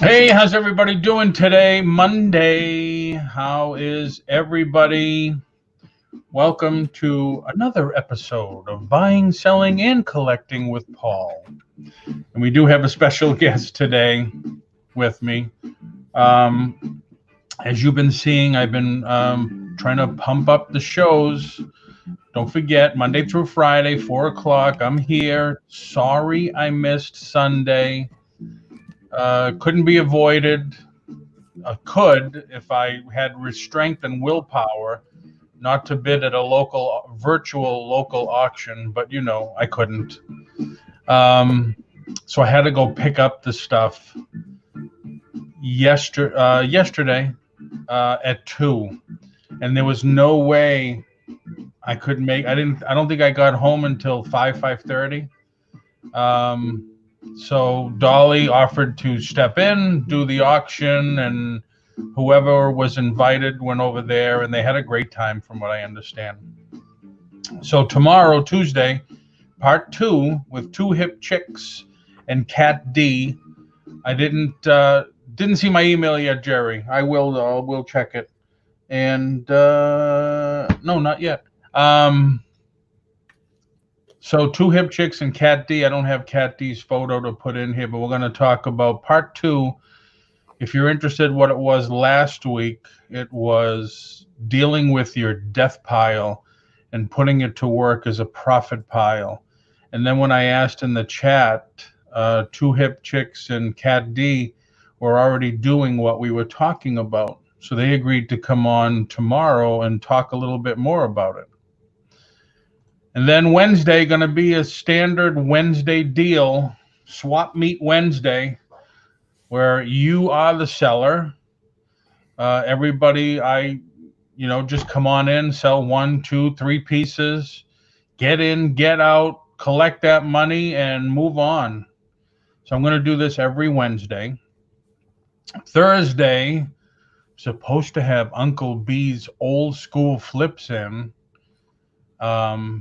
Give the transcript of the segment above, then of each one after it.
Hey, how's everybody doing today? Monday. How is everybody? Welcome to another episode of Buying, Selling, and Collecting with Paul. And we do have a special guest today with me. As you've been seeing, I've been trying to pump up the shows. Don't forget, Monday through Friday, 4 o'clock, I'm here. Sorry I missed Sunday. Couldn't be avoided. Could if I had strength and willpower not to bid at a virtual local auction, but I couldn't. So I had to go pick up the stuff yesterday at 2, and there was no way I could make. I don't think I got home until 5:30. So Dolly offered to step in, do the auction, and whoever was invited went over there, and they had a great time from what I understand. So tomorrow, Tuesday, part 2 with Two Hip Chicks and Cat D. I didn't see my email yet, Jerry. I will though. We'll check it. And no, not yet. So Two Hip Chicks and Cat D. I don't have Cat D's photo to put in here, but we're going to talk about part 2. If you're interested what it was last week, it was dealing with your death pile and putting it to work as a profit pile. And then when I asked in the chat, Two Hip Chicks and Cat D were already doing what we were talking about. So they agreed to come on tomorrow and talk a little bit more about it. And then Wednesday, going to be a standard Wednesday deal, Swap Meet Wednesday, where you are the seller. Everybody, just come on in, sell 1, 2, 3 pieces, get in, get out, collect that money, and move on. So I'm going to do this every Wednesday. Thursday, supposed to have Uncle B's old school flips in.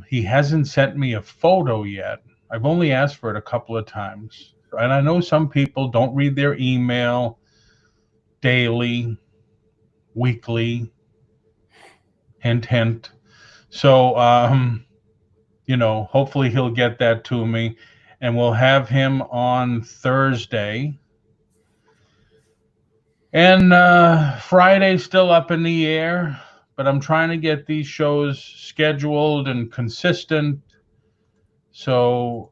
He hasn't sent me a photo yet. I've only asked for it a couple of times. And I know some people don't read their email daily, weekly, hint, hint. So, hopefully he'll get that to me. And we'll have him on Thursday. And Friday's still up in the air. But I'm trying to get these shows scheduled and consistent. So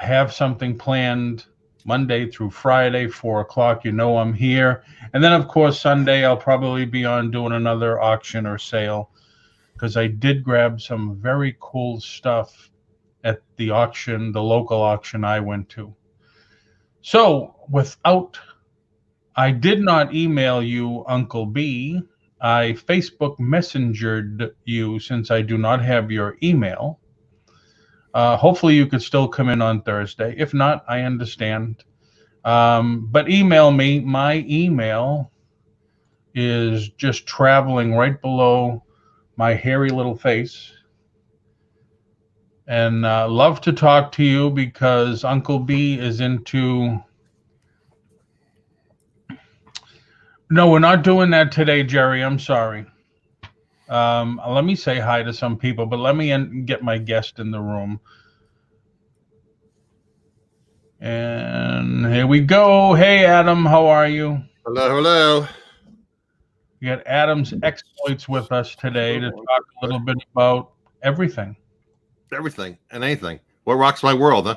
I have something planned Monday through Friday, 4 o'clock. I'm here. And then, of course, Sunday, I'll probably be on doing another auction or sale because I did grab some very cool stuff at the auction, the local auction I went to. So I did not email you, Uncle B. I Facebook Messengered you since I do not have your email. Hopefully you could still come in on Thursday. If not, I understand. But email me. My email is just traveling right below my hairy little face. And love to talk to you because Uncle B is into... No, we're not doing that today, Jerry. I'm sorry. Let me say hi to some people, but let me get my guest in the room. And here we go. Hey, Adam, how are you? Hello. We got Adam's exploits with us today to talk a little bit about everything. Everything and anything. What rocks my world, huh?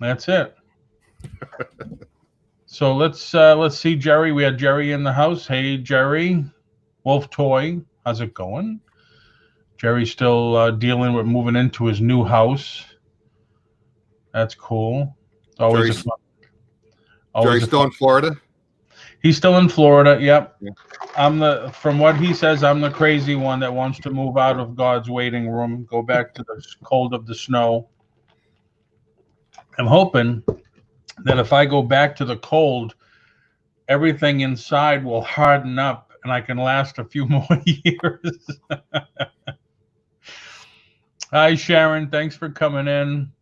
That's it. So let's see, Jerry. We had Jerry in the house. Hey, Jerry, Wolf Toy, how's it going? Jerry's still dealing with moving into his new house. That's cool. Jerry's still in Florida? He's still in Florida, yep. Yeah. From what he says, I'm the crazy one that wants to move out of God's waiting room, go back to the cold of the snow. I'm hoping that if I go back to the cold, everything inside will harden up and I can last a few more years. Hi, Sharon. Thanks for coming in.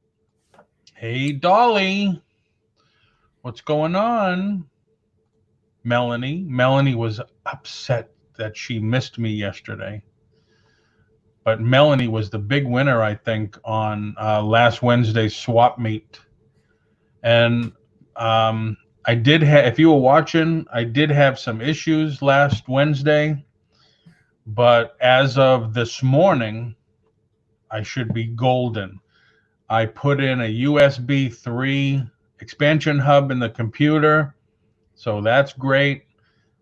Hey, Dolly. What's going on? Melanie. Melanie was upset that she missed me yesterday. But Melanie was the big winner, I think, on last Wednesday's swap meet. And I did have, if you were watching, I did have some issues last Wednesday. But as of this morning, I should be golden. I put in a USB 3 expansion hub in the computer. So that's great.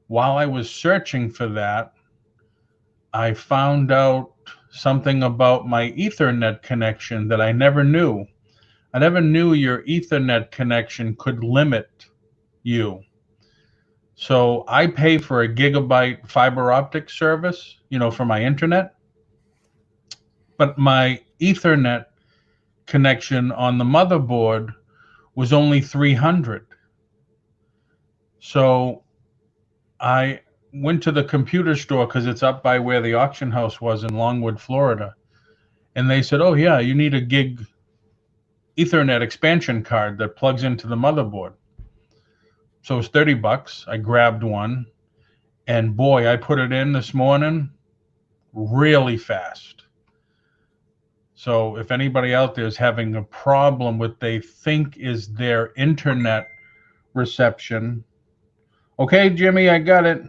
While I was searching for that, I found out something about my Ethernet connection that I never knew. I never knew your Ethernet connection could limit you. So I pay for a gigabyte fiber optic service, for my internet. But my Ethernet connection on the motherboard was only 300. So I went to the computer store because it's up by where the auction house was in Longwood, Florida. And they said, oh, yeah, you need a gig Ethernet expansion card that plugs into the motherboard. So it's $30. I grabbed one. And boy, I put it in this morning really fast. So if anybody out there is having a problem with they think is their internet reception, okay, Jimmy, I got it.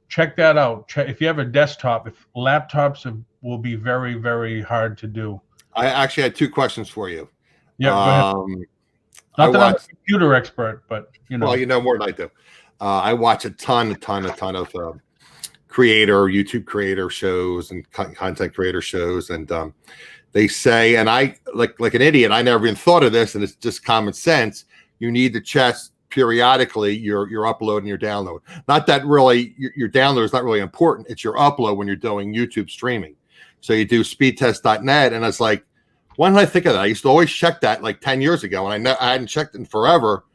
Check that out. If you have a desktop, if laptops will be very, very hard to do. I actually had two questions for you. Yeah, go ahead. Not that I'm a computer expert, but Well, you know more than I do. I watch a ton of YouTube creator shows and content creator shows, and they say, and I like an idiot, I never even thought of this, and it's just common sense. You need to check periodically your upload and your download. Not that really your download is not really important. It's your upload when you're doing YouTube streaming. So you do speedtest.net, and it's like, why didn't I think of that? I used to always check that like 10 years ago, and I hadn't checked in forever.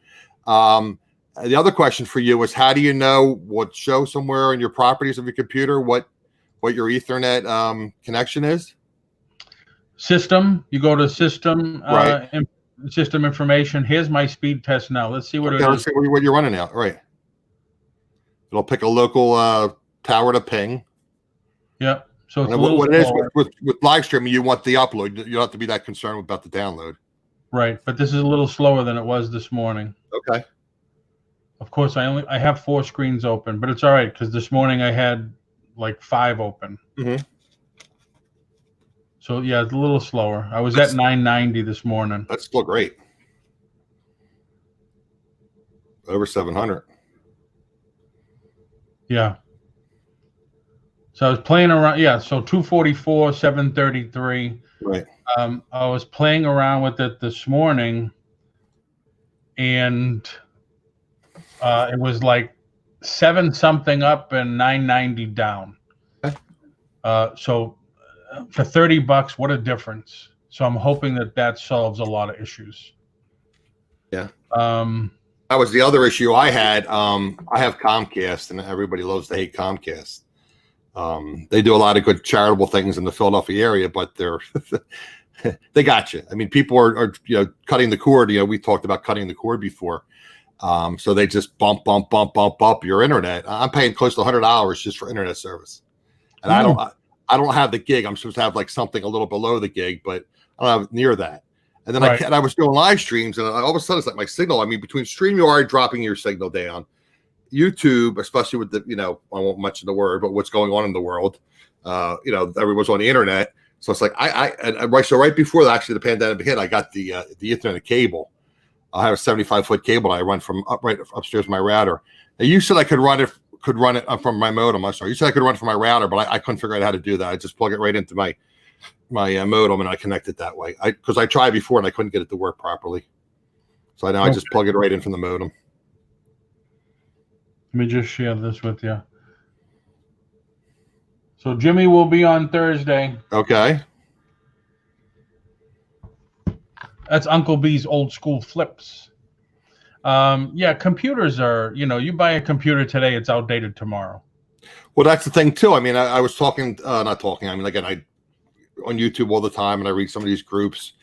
The other question for you was, how do you know what show somewhere in your properties of your computer what your Ethernet connection is? System. You go to system, right. System information. Here's my speed test now. Let's see what it is. Let's see what you're running out. Right. It'll pick a local tower to ping. Yep. So it's what it is with live streaming, you want the upload. You don't have to be that concerned about the download. Right, but this is a little slower than it was this morning. Okay. Of course, I have 4 screens open, but it's all right because this morning I had like 5 open. Mm-hmm. So yeah, it's a little slower. I was at 990 this morning. That's still great. Over 700. Yeah. So I was playing around. Yeah. So 244, 733. Right. I was playing around with it this morning, and it was like 7 something up and 990 down. Okay. So for $30, what a difference. So I'm hoping that solves a lot of issues. Yeah. That was the other issue I had. I have Comcast, and everybody loves to hate Comcast. They do a lot of good charitable things in the Philadelphia area, but they got you. I mean, people are cutting the cord. We talked about cutting the cord before. So they just bump your internet. I'm paying close to $100 just for internet service, and I don't have the gig. I'm supposed to have like something a little below the gig, but I don't have near that. And then I was doing live streams, and all of a sudden it's like my signal. I mean, between StreamYard dropping your signal down, YouTube, especially with the, I won't mention the word, but what's going on in the world, everyone's on the internet. So it's like so right before actually the pandemic hit, I got the Ethernet cable. I have a 75-foot cable I run from right upstairs my router. Now, you said I could run it from my modem. I'm sorry, you said I could run it from my router, but I couldn't figure out how to do that. I just plug it right into my modem, and I connect it that way. Because I tried before and I couldn't get it to work properly. So now I just plug it right in from the modem. Let me just share this with you. So Jimmy will be on Thursday. Okay. That's Uncle B's old school flips. Yeah, computers are, you buy a computer today, it's outdated tomorrow. Well, that's the thing too. I mean, I was talking, not talking. I mean, again, I on YouTube all the time, and I read some of these groups.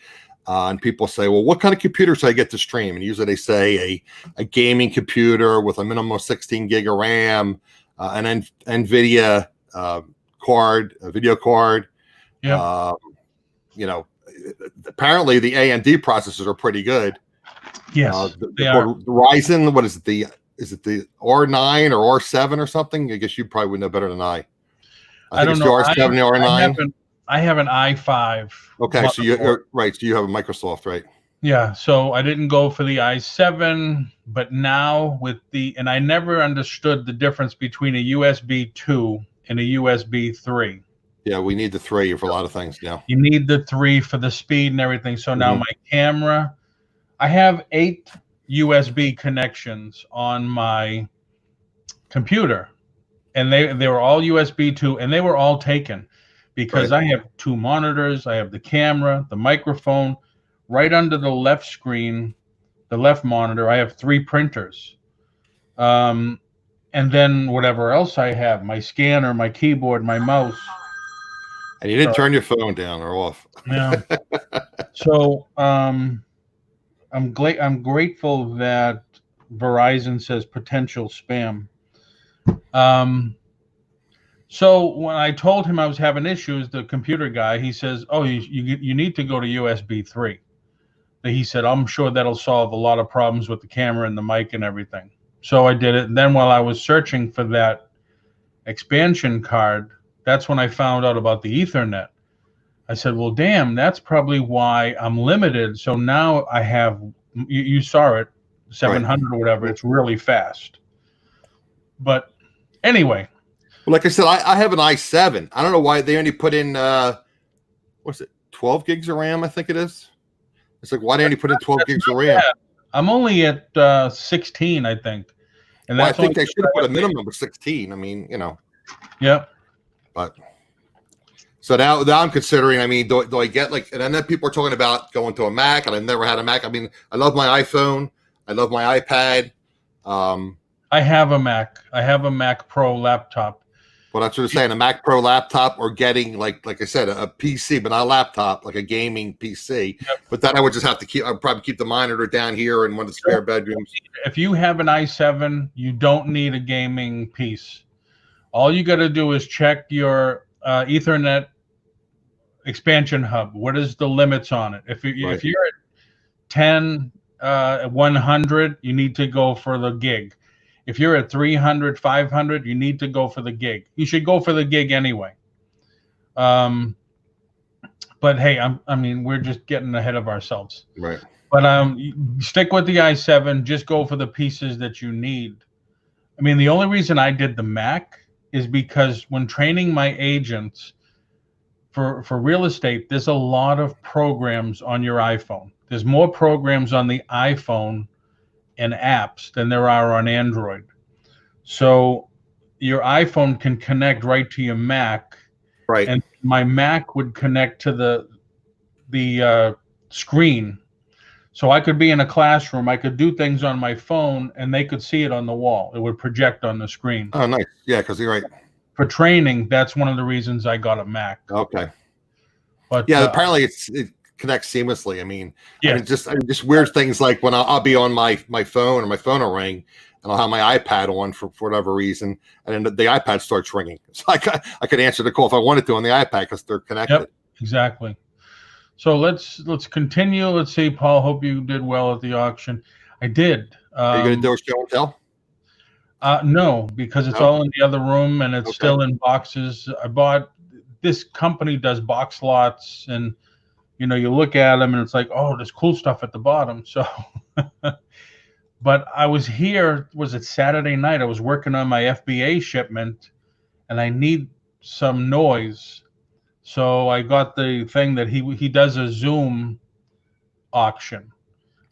And people say, well, what kind of computer should I get to stream? And usually they say a gaming computer with a minimum of 16 gig of RAM, an NVIDIA card, a video card. Yeah. You know, apparently the AMD processors are pretty good. Yes, they are. Ryzen, what is it? Is it the R9 or R7 or something? I guess you probably would know better than I. I don't know. R7 or R9. I have an i5. Okay, so you're right. So you have a Microsoft, right? Yeah. So I didn't go for the i7, but now and I never understood the difference between a USB 2 and a USB 3. Yeah, we need the 3 for a lot of things now. You need the 3 for the speed and everything. So now my camera, I have 8 USB connections on my computer, and they were all USB 2, and they were all taken because I have 2 monitors. I have the camera, the microphone. Right under the left screen, the left monitor, I have 3 printers. And then whatever else I have, my scanner, my keyboard, my mouse. And you didn't turn your phone down or off. Yeah. So I'm grateful that Verizon says potential spam. So when I told him I was having issues, the computer guy, he says, "Oh, you need to go to USB 3." He said, "I'm sure that'll solve a lot of problems with the camera and the mic and everything." So I did it. And then while I was searching for that expansion card, that's when I found out about the Ethernet. I said, well, damn, that's probably why I'm limited. So now I have, you saw it, 700 or whatever. It's really fast. But anyway. Well, like I said, I have an i7. I don't know why they only put in, what's it, 12 gigs of RAM, I think it is. It's like, why they only put in 12 gigs of RAM? I'm only at 16, I think. And well, I think they should have put a minimum of 16. I mean, you know. Yep. But so now I'm considering, I mean, do I get like, and then people are talking about going to a Mac, and I've never had a Mac. I mean, I love my iPhone. I love my iPad. I have a Mac. I have a Mac Pro laptop. Well, that's what I'm saying, a Mac Pro laptop, or getting like I said, a PC, but not a laptop, like a gaming PC. Yep. But then I would just have to I'd probably keep the monitor down here in one of the spare bedrooms. If you have an i7, you don't need a gaming piece. All you got to do is check your Ethernet expansion hub. What is the limits on it? If you're at 10, 100, you need to go for the gig. If you're at 300, 500, you need to go for the gig. You should go for the gig anyway. But hey, I mean, we're just getting ahead of ourselves. Right. But stick with the i7. Just go for the pieces that you need. I mean, the only reason I did the Mac is because when training my agents for real estate, there's a lot of programs on your iPhone. There's more programs on the iPhone and apps than there are on Android. So your iPhone can connect right to your Mac. Right. And my Mac would connect to the screen. So I could be in a classroom, I could do things on my phone, and they could see it on the wall. It would project on the screen. Oh, nice. Yeah, because you're right. For training, that's one of the reasons I got a Mac. Okay. But yeah, apparently it connects seamlessly. I mean, yeah. I mean, just weird things like when I'll be on my phone, or my phone will ring, and I'll have my iPad on for whatever reason, and then the iPad starts ringing. So I could answer the call if I wanted to on the iPad because they're connected. Yep, exactly. So let's continue. Let's see, Paul. Hope you did well at the auction. I did. Are you going to do a show and tell? No, because it's all in the other room and it's still in boxes. I bought, this company does box lots, and you know, you look at them and it's like, oh, there's cool stuff at the bottom. So, but I was here, was it Saturday night? I was working on my FBA shipment and I need some noise. So I got the thing that he does a Zoom auction.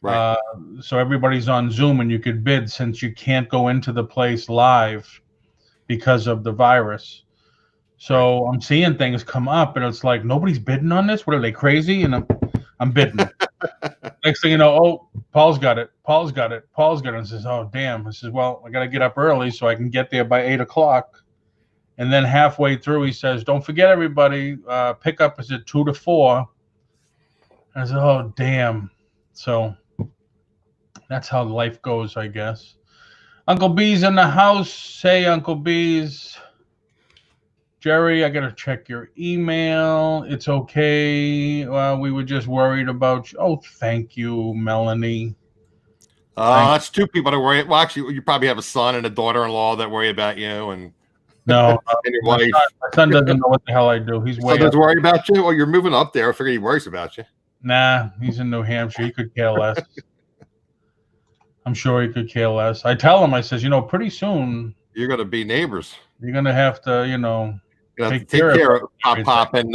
Right. So everybody's on Zoom and you could bid, since you can't go into the place live because of the virus. So I'm seeing things come up and it's like, nobody's bidding on this. What are they, crazy? And I'm bidding. Next thing you know, oh, Paul's got it. Paul's got it. Paul's got it. And says, oh, damn. I says, well, I got to get up early so I can get there by 8 o'clock. And then halfway through, he says, don't forget, everybody, pickup is at 2 to 4. I said, oh, damn. So that's how life goes, I guess. Uncle B's in the house. Hey, Uncle B's. Jerry, I got to check your email. It's okay. We were just worried about you. Oh, thank you, Melanie. That's two people that worry. Well, actually, you probably have a son and a daughter-in-law that worry about you, and no, and your wife. My son doesn't know what the hell I do. He's way. Does worry about you? Well, you're moving up there. I figure he worries about you. Nah, he's in New Hampshire. He could care less. I'm sure he could care less. I tell him, I says, pretty soon you're going to be neighbors. You're going to have to, take care of Pop and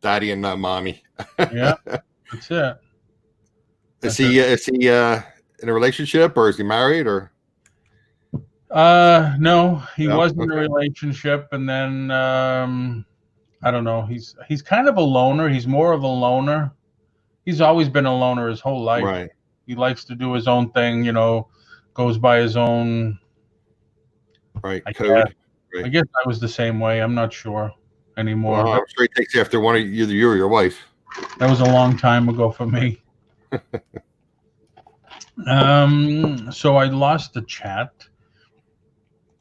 Daddy and Mommy. Yeah, that's it. Is he in a relationship, or is he married, or? No, he was in a relationship, and then I don't know. He's kind of a loner. He's more of a loner. He's always been a loner his whole life. Right. He likes to do his own thing. Goes by his own. Right. I Code. Guess. Right. I guess I was the same way. I'm not sure anymore. Well, I'm sure he takes after one of either you or your wife. That was a long time ago for me. So I lost the chat.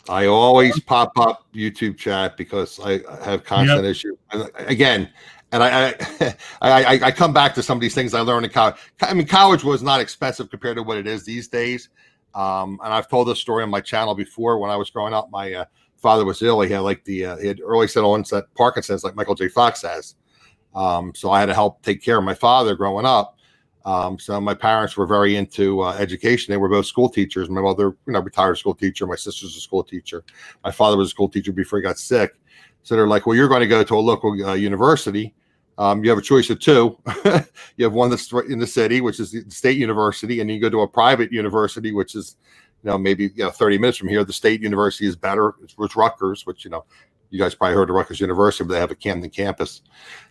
I always pop up YouTube chat because I have constant issues. Again, and I come back to some of these things I learned in college. I mean, college was not expensive compared to what it is these days. And I've told this story on my channel before. When I was growing up, my father was ill. He had he had early onset Parkinson's, like Michael J. Fox has. So I had to help take care of my father growing up. So my parents were very into education. They were both school teachers. My mother, retired school teacher. My sister's a school teacher. My father was a school teacher before he got sick. So they're like, well, you're going to go to a local university. You have a choice of two. You have one that's in the city, which is the state university, and you go to a private university, which is, maybe 30 minutes from here. The state university is better. It's Rutgers, which, you guys probably heard of Rutgers University, but they have a Camden campus.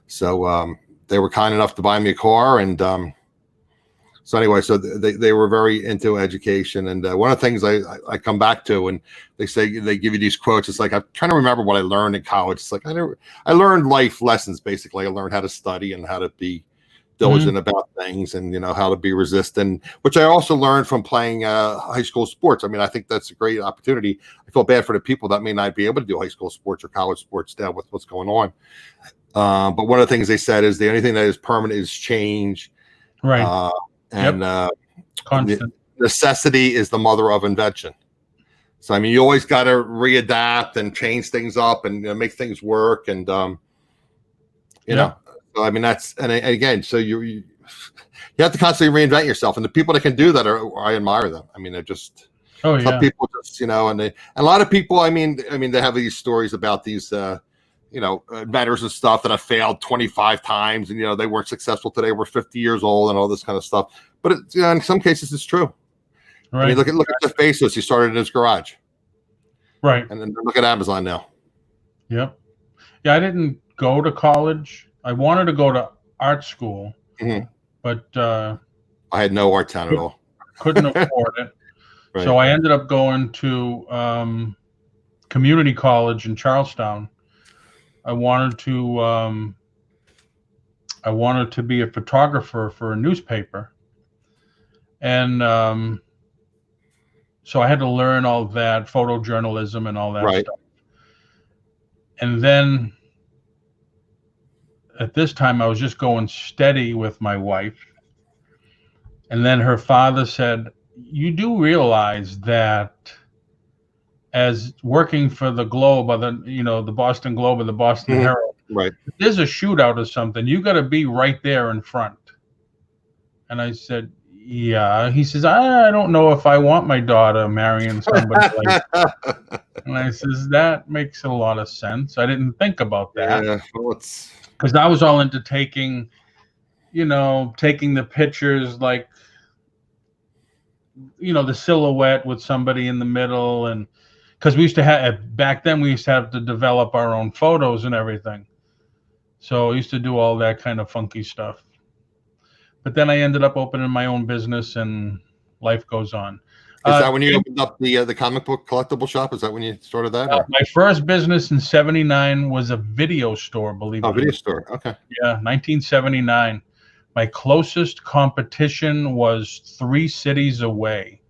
So they were kind enough to buy me a car, and so anyway, so they were very into education. And one of the things I come back to, and they give you these quotes. It's like, I'm trying to remember what I learned in college. It's like, I learned life lessons, basically. I learned how to study and how to be diligent about things, and, how to be resistant, which I also learned from playing high school sports. I mean, I think that's a great opportunity. I feel bad for the people that may not be able to do high school sports or college sports now with what's going on. But one of the things they said is the only thing that is permanent is change. Right. And necessity is the mother of invention. So, I mean, you always got to readapt and change things up and make things work. And, you know, so, I mean, that's, and again, so you have to constantly reinvent yourself. And the people that can do that I admire them. I mean, they're just, some people just, and a lot of people, I mean, they have these stories about these, inventors and stuff that have failed 25 times, and they weren't successful today. We're 50 years old and all this kind of stuff. But in some cases, it's true. Right. I mean, look at Jeff Bezos. He started in his garage. Right. And then look at Amazon now. Yep. Yeah, I didn't go to college. I wanted to go to art school, but I had no art talent at all. Couldn't afford it. Right. So I ended up going to community college in Charlestown. I wanted to be a photographer for a newspaper. And so I had to learn all that, photojournalism and all that stuff. And then at this time, I was just going steady with my wife. And then her father said, you do realize that as working for the Globe, or the Boston Globe or the Boston Herald, right? If there's a shootout or something, you got to be right there in front. And I said, yeah. He says, I don't know if I want my daughter marrying somebody like that. And I says, that makes a lot of sense. I didn't think about that. Yeah, because I was all into taking the pictures, like, the silhouette with somebody in the middle, and because we used to have, back then we used to have to develop our own photos and everything. So I used to do all that kind of funky stuff. But then I ended up opening my own business, and life goes on. Is that when you opened up the comic book collectible shop? Is that when you started that? My first business in '79 was a video store, believe it or not. Video store. Okay. Yeah, 1979. My closest competition was 3 cities away.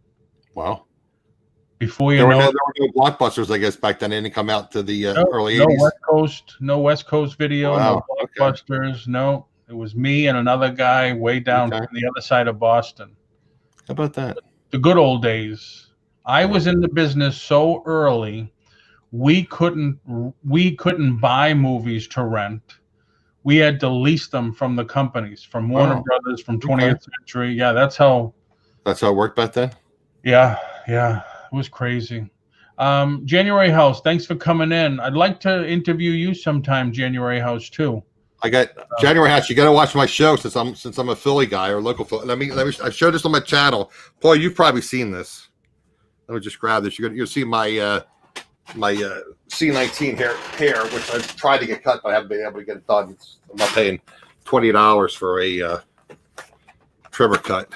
Wow. Before you there know, were no blockbusters, I guess, back then. They didn't come out to the early 80s. No West Coast video, Wow. no blockbusters. Okay. No, it was me and another guy way down on the other side of Boston. How about that? The good old days. I was in the business so early, we couldn't buy movies to rent. We had to lease them from the companies, from Warner Brothers, from 20th Century. Yeah, that's how it worked back then. Yeah, it was crazy. January House, thanks for coming in. I'd like to interview you sometime, January House, too. I got January House. You got to watch my show since I'm a Philly guy or local Philly. Let me. I showed this on my channel. Paul, you've probably seen this. Let me just grab this. You'll see my my C19 hair, which I've tried to get cut, but I haven't been able to get it done. I'm not paying $20 for a trimmer cut.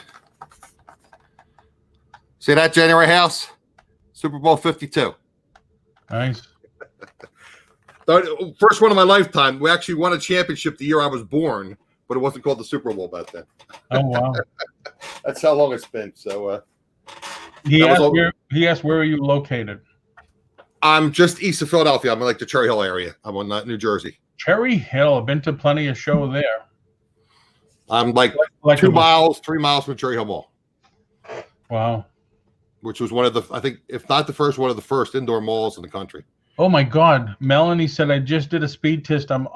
See that, January House? Super Bowl 52. Nice. First one of my lifetime. We actually won a championship the year I was born, but it wasn't called the Super Bowl back then. Oh, wow. That's how long it's been. So he asked where are you located? I'm just east of Philadelphia. I'm in like the Cherry Hill area. I'm on New Jersey. Cherry Hill. I've been to plenty of shows there. I'm like 3 miles from Cherry Hill Mall. Wow. Which was one of the, I think, if not the first, one of the first indoor malls in the country. Oh my God. Melanie said, I just did a speed test. I'm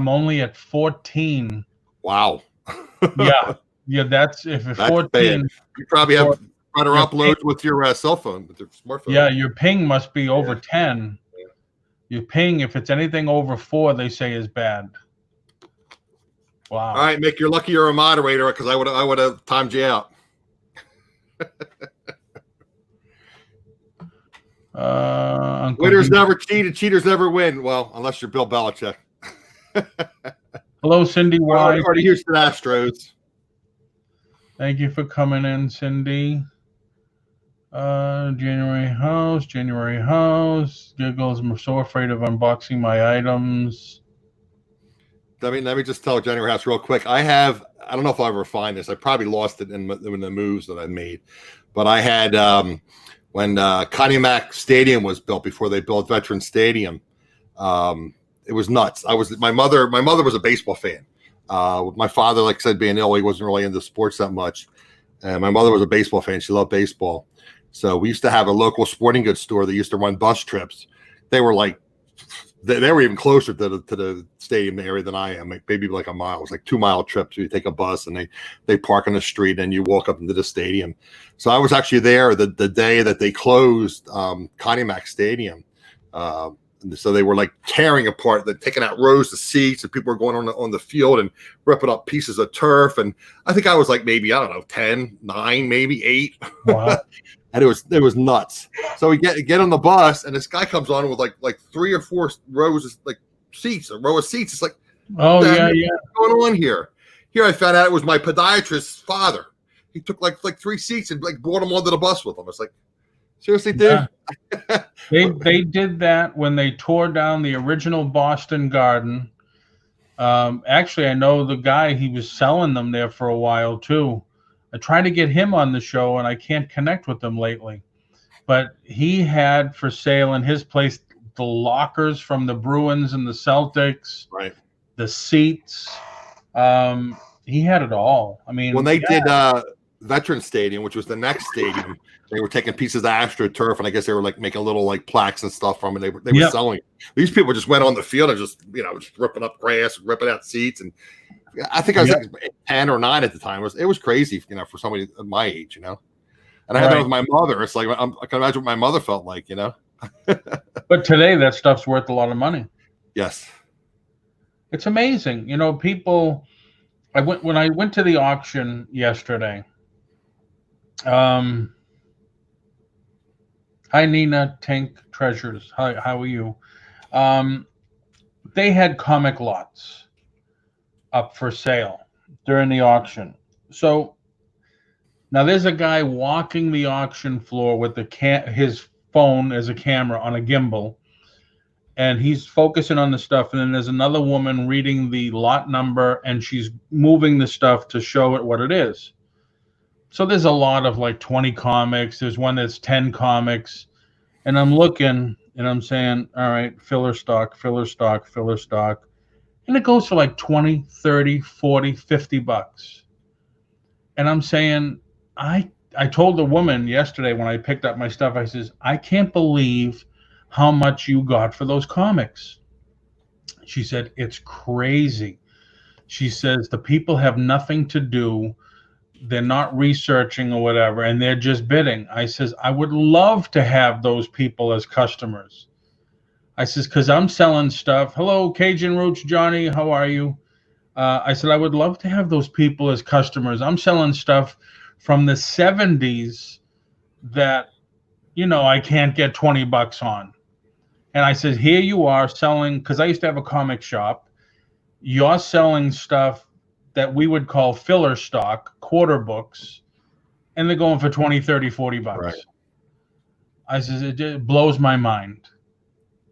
only at 14. Wow. Yeah. That's 14. Bad. You probably have better uploads with your cell phone, with your smartphone. Yeah. Your ping must be over 10. Yeah. Your ping, if it's anything over 4, they say is bad. Wow. All right, Mick, you're lucky you're a moderator, because I would have timed you out. Winners never cheat, cheaters never win. Well, unless you're Bill Belichick. Hello, Cindy White. Or the Houston Astros. Thank you for coming in, Cindy. January House. Giggles. I'm so afraid of unboxing my items. Let me just tell January House real quick. I don't know if I'll ever find this. I probably lost it in the moves that I made. But I had when Connie Mack Stadium was built, before they built Veterans Stadium. It was nuts. My mother was a baseball fan. My father, like I said, being ill, he wasn't really into sports that much. And my mother was a baseball fan. She loved baseball. So we used to have a local sporting goods store that used to run bus trips. They were like, they were even closer to the stadium area than I am, maybe like a mile. It was like 2-mile trip. So you take a bus and they park on the street and you walk up into the stadium. So I was actually there the day that they closed Connie Mack Stadium. So they were like tearing apart, they're taking out rows of seats, and people were going on the field and ripping up pieces of turf. And I think I was like maybe, I don't know, 10, 9, maybe 8. Wow. And it was nuts. So we get on the bus, and this guy comes on with like 3 or 4 rows of like seats, a row of seats. It's like, oh yeah, what's going on here? Here I found out it was my podiatrist's father. He took like 3 seats and like brought them onto the bus with him. It's like, seriously, dude? Yeah. They did that when they tore down the original Boston Garden. Actually, I know the guy, he was selling them there for a while too. I tried to get him on the show, and I can't connect with him lately. But he had for sale in his place the lockers from the Bruins and the Celtics, right? The seats. He had it all. I mean, when they did Veterans Stadium, which was the next stadium, they were taking pieces of AstroTurf, and I guess they were like making little like plaques and stuff from it. They were selling. These people just went on the field and just ripping up grass, ripping out seats, and I think I was like 10 or 9 at the time. It was crazy, for somebody of my age, And I had that with my mother. It's like I can imagine what my mother felt like, But today, that stuff's worth a lot of money. Yes, it's amazing. People. When I went to the auction yesterday. Hi Nina Tank Treasures. Hi, how are you? They had comic lots up for sale during the auction. So now there's a guy walking the auction floor with his phone as a camera on a gimbal, and he's focusing on the stuff, and then there's another woman reading the lot number, and she's moving the stuff to show it what it is. So there's a lot of like 20 comics. There's one that's 10 comics, and I'm looking and I'm saying, all right, filler stock, filler stock, filler stock. And it goes for like 20, 30, 40, 50 bucks. And I'm saying, I told the woman yesterday when I picked up my stuff, I says, I can't believe how much you got for those comics. She said, it's crazy. She says, the people have nothing to do. They're not researching or whatever, and they're just bidding. I says, I would love to have those people as customers. I says, because I'm selling stuff. Hello, Cajun Roots, Johnny. How are you? I said, I would love to have those people as customers. I'm selling stuff from the 70s that, I can't get 20 bucks on. And I said, here you are selling, because I used to have a comic shop. You're selling stuff that we would call filler stock, quarter books, and they're going for 20, 30, 40 bucks. Right. I says, it blows my mind.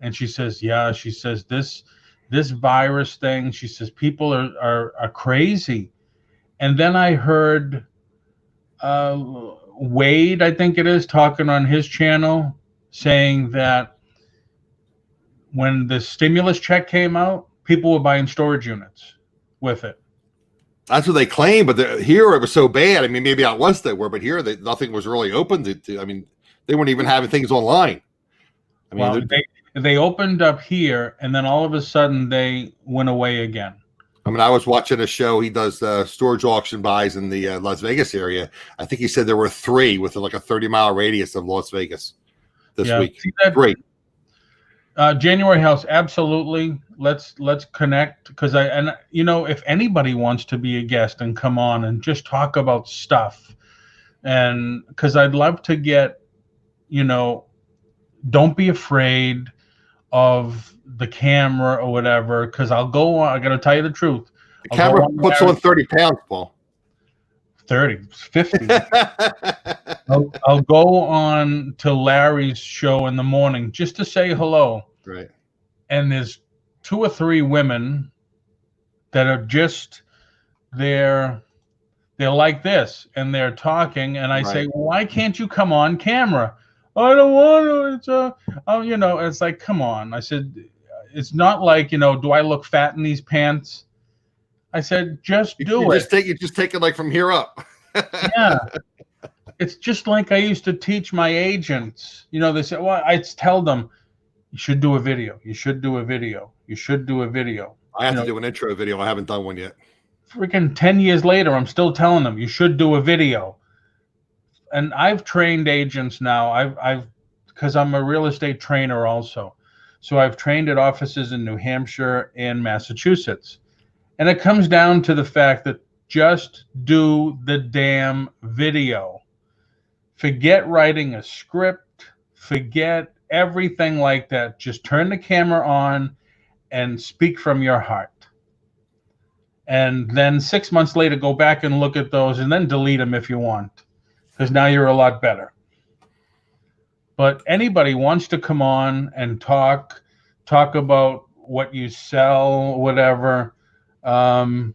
And she says, yeah, she says, this virus thing, she says, people are crazy. And then I heard Wade, I think it is, talking on his channel, saying that when the stimulus check came out, people were buying storage units with it. That's what they claim, but here it was so bad. I mean, maybe out west they were, but here nothing was really open to. I mean, they weren't even having things online. I mean, well, they opened up here, and then all of a sudden they went away again. I mean, I was watching a show. He does storage auction buys in the Las Vegas area. I think he said there were 3 with like a 30-mile radius of Las Vegas this week. See that? 3. January House, absolutely. Let's connect, because if anybody wants to be a guest and come on and just talk about stuff, and because I'd love to get, don't be afraid of the camera or whatever, because I'll go on. I got to tell you the truth. The camera puts on 30 pounds, Paul. 30, 50. I'll go on to Larry's show in the morning just to say hello. Right. And there's 2 or 3 women that are just they're like this, and they're talking, and I say, why can't you come on camera? I don't want to. It's it's like, come on. I said, it's not like, do I look fat in these pants? I said, just do it. You just take it like from here up. Yeah. It's just like I used to teach my agents. They say, well, I tell them, you should do a video. You should do a video. You should do a video. I have to do an intro video. I haven't done one yet. Freaking 10 years later, I'm still telling them, you should do a video. And I've trained agents now. I've because I'm a real estate trainer also. So I've trained at offices in New Hampshire and Massachusetts. And it comes down to the fact that just do the damn video. Forget writing a script. Forget everything like that. Just turn the camera on and speak from your heart. And then 6 months later, go back and look at those and then delete them if you want, because now you're a lot better. But anybody wants to come on and talk about what you sell, whatever. Yeah,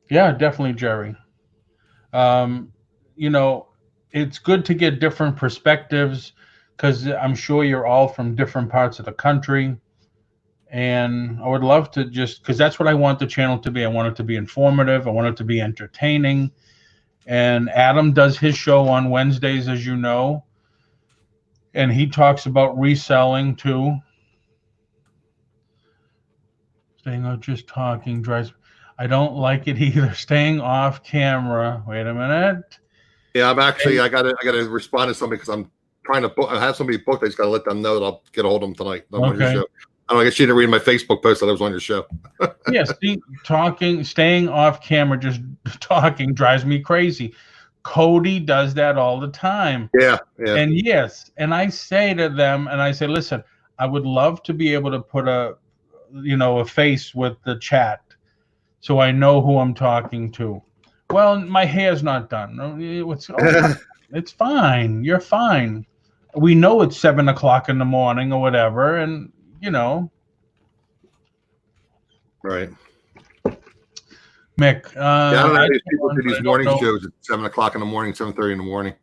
definitely, Jerry. It's good to get different perspectives, because I'm sure you're all from different parts of the country. And I would love to because that's what I want the channel to be. I want it to be informative. I want it to be entertaining. And Adam does his show on Wednesdays, as you know. And he talks about reselling too. Staying out just talking drives. I don't like it either. Staying off camera. Wait a minute. Yeah, I'm actually. I gotta respond to somebody, because I'm trying to book. I have somebody booked. I just gotta let them know that I'll get a hold of them tonight. I'm on your show. I guess you didn't read my Facebook post that I was on your show. Yes, staying off camera, just talking drives me crazy. Cody does that all the time. Yeah. And yes, and I say to them, and I say, listen, I would love to be able to put a face with the chat, so I know who I'm talking to. Well, my hair's not done. It's fine. You're fine. we know it's 7 o'clock in the morning or whatever, and Right. Mick. I don't know. These people do these morning shows at 7 o'clock in the morning, 7:30 in the morning.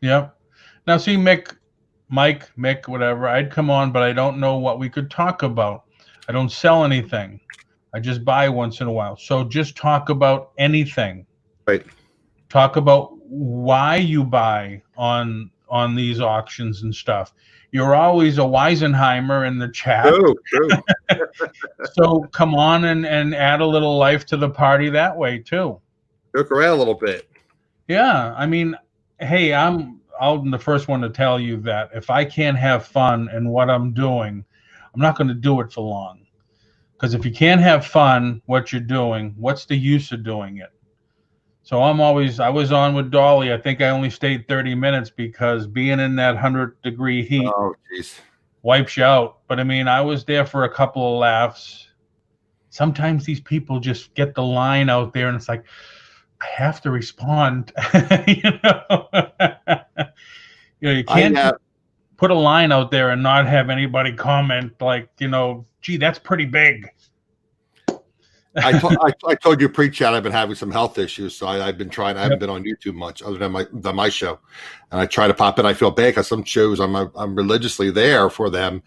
Yep. Now, see, Mick, whatever. I'd come on, but I don't know what we could talk about. I don't sell anything. I just buy once in a while. So just talk about anything. Right. Talk about why you buy on these auctions and stuff. You're always a Weisenheimer in the chat. True. So come on and add a little life to the party that way too. Joke around a little bit. Yeah, I mean, hey, I'm the first one to tell you that if I can't have fun in what I'm doing, I'm not going to do it for long. Because if you can't have fun what you're doing, what's the use of doing it? So I was on with Dolly. I think I only stayed 30 minutes because being in that 100-degree heat wipes you out. But I mean, I was there for a couple of laughs. Sometimes these people just get the line out there and it's like, I have to respond. You can't put a line out there and not have anybody comment like, gee, that's pretty big. I told you pre-chat I've been having some health issues, so I've been trying. I haven't been on YouTube much other than my show, and I try to pop in. I feel bad because some shows I'm religiously there for them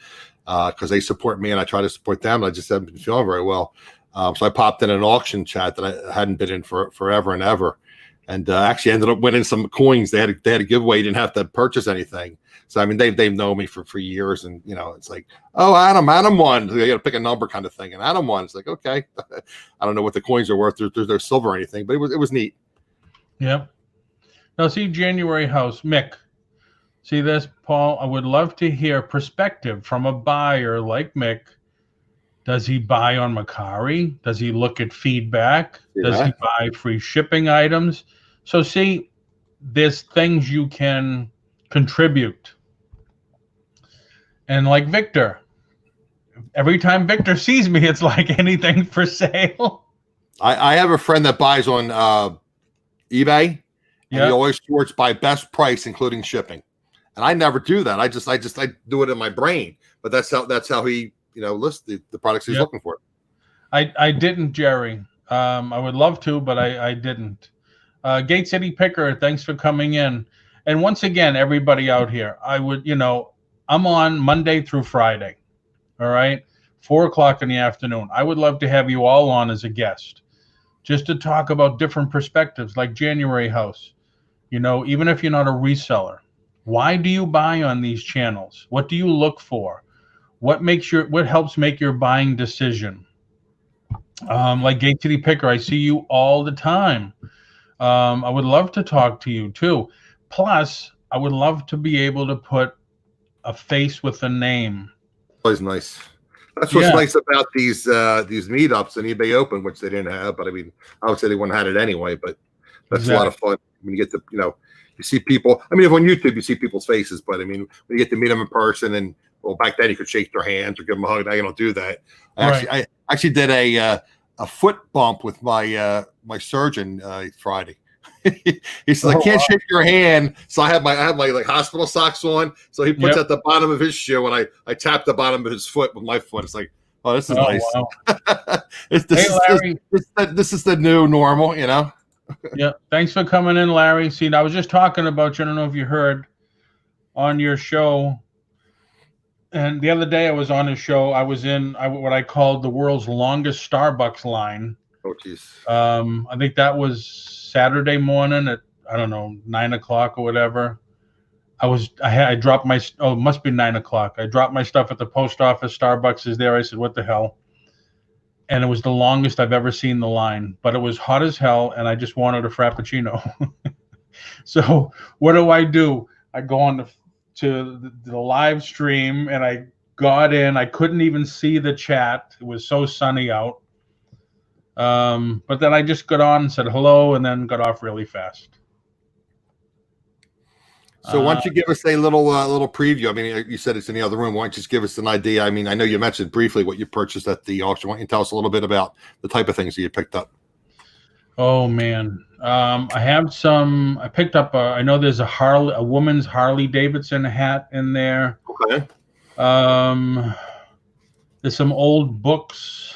because they support me and I try to support them. I just haven't been feeling very well, so I popped in an auction chat that I hadn't been in for forever and ever, and actually ended up winning some coins. They had a giveaway. You didn't have to purchase anything. So I mean, they've known me for years, and it's like, oh, Adam won. You got to pick a number kind of thing, and Adam won. It's like, okay, I don't know what the coins are worth. There's no silver or anything, but it was neat. Yep. Now see January house, Mick. See this, Paul? I would love to hear perspective from a buyer like Mick. Does he buy on Macari? Does he look at feedback? Yeah. Does he buy free shipping items? So see, there's things you can contribute. And like Victor, every time Victor sees me, it's like anything for sale. I have a friend that buys on eBay, and he always sorts by best price, including shipping. And I never do that. I do it in my brain. But that's how he lists the products he's looking for. I didn't, Jerry. I would love to, but I didn't. Gate City Picker, thanks for coming in. And once again, everybody out here, I would, I'm on Monday through Friday, all right, 4 o'clock in the afternoon. I would love to have you all on as a guest, just to talk about different perspectives, like January House. Even if you're not a reseller, why do you buy on these channels? What do you look for? What helps make your buying decision? Like Gate City Picker, I see you all the time. I would love to talk to you too. Plus, I would love to be able to put a face with a name. Always nice. That's what's nice about these meetups and eBay Open, which they didn't have. But I mean, I would say they wouldn't have had it anyway. But that's a lot of fun when you get to, you see people. I mean, if on YouTube you see people's faces, but I mean, when you get to meet them in person, and well, back then you could shake their hands or give them a hug. Now you don't do that. I actually did a foot bump with my my surgeon Friday. He says, I can't shake your hand, so I have my like hospital socks on. So he puts at the bottom of his shoe, and I tap the bottom of his foot with my foot. It's like, oh, this is nice. Wow. This is the new normal, Yeah. Thanks for coming in, Larry. See, I was just talking about you. I don't know if you heard on your show. And the other day I was on a show. I was in what I called the world's longest Starbucks line. Oh, jeez. I think that was Saturday morning at, I don't know, 9 o'clock or whatever. I dropped my, it must be 9 o'clock. I dropped my stuff at the post office. Starbucks is there. I said, what the hell? And it was the longest I've ever seen the line, but it was hot as hell. And I just wanted a Frappuccino. So what do? I go on to the live stream, and I got in. I couldn't even see the chat. It was so sunny out. But then I just got on and said hello, and then got off really fast. So why don't you give us a little preview? I mean, you said it's in the other room. Why don't you just give us an idea? I mean, I know you mentioned briefly what you purchased at the auction. Why don't you tell us a little bit about the type of things that you picked up? Oh man. I have some. I picked up. I know there's a woman's Harley Davidson hat in there. Okay. There's some old books.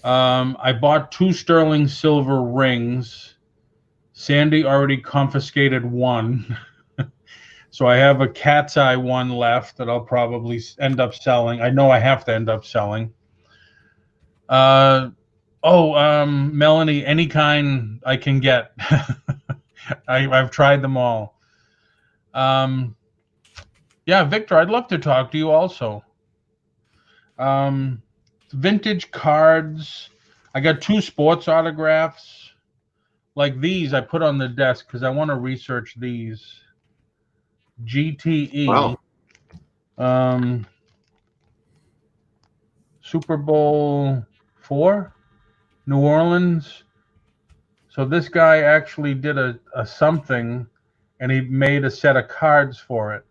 I bought 2 sterling silver rings. Sandy already confiscated one. So I have a cat's eye one left that I'll probably end up selling. I know I have to end up selling. Melanie, any kind I can get. I've tried them all. Yeah, Victor, I'd love to talk to you also. Vintage cards. I got 2 sports autographs. Like these, I put on the desk because I want to research these. GTE. Wow. Super Bowl 4, New Orleans. So this guy actually did a something, and he made a set of cards for it.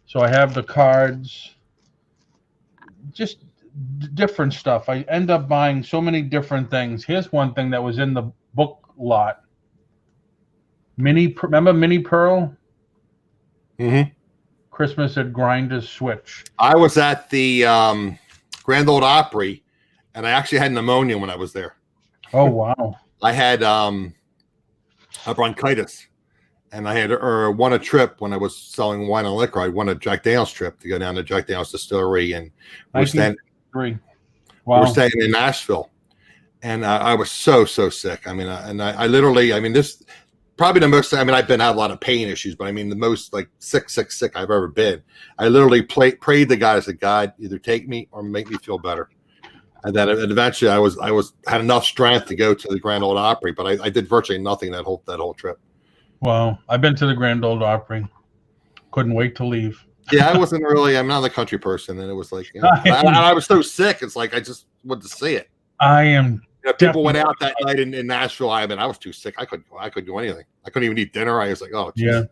So I have the cards, just different stuff. I end up buying so many different things. Here's one thing that was in the book lot. Remember Mini Pearl? Mm-hmm. Christmas at Grinders Switch. I was at the Grand Ole Opry, and I actually had pneumonia when I was there. Oh, wow. I had a bronchitis, and I had won a trip when I was selling wine and liquor. I won a Jack Daniel's trip to go down to Jack Daniel's distillery, and we're staying in Nashville, and I was so sick. I mean, I literally, this probably the most. I mean, I've had a lot of pain issues, but I mean the most like sick I've ever been. I literally prayed to God. I said, God, either take me or make me feel better. And then eventually, I had enough strength to go to the Grand Ole Opry, but I did virtually nothing that whole trip. Wow, I've been to the Grand Ole Opry. Couldn't wait to leave. Yeah, I wasn't really. I'm not a country person, and it was like, I was so sick. It's like I just wanted to see it. I am. People went out that night in Nashville. I was too sick. I couldn't do anything. I couldn't even eat dinner. I was like, oh, geez. Yeah,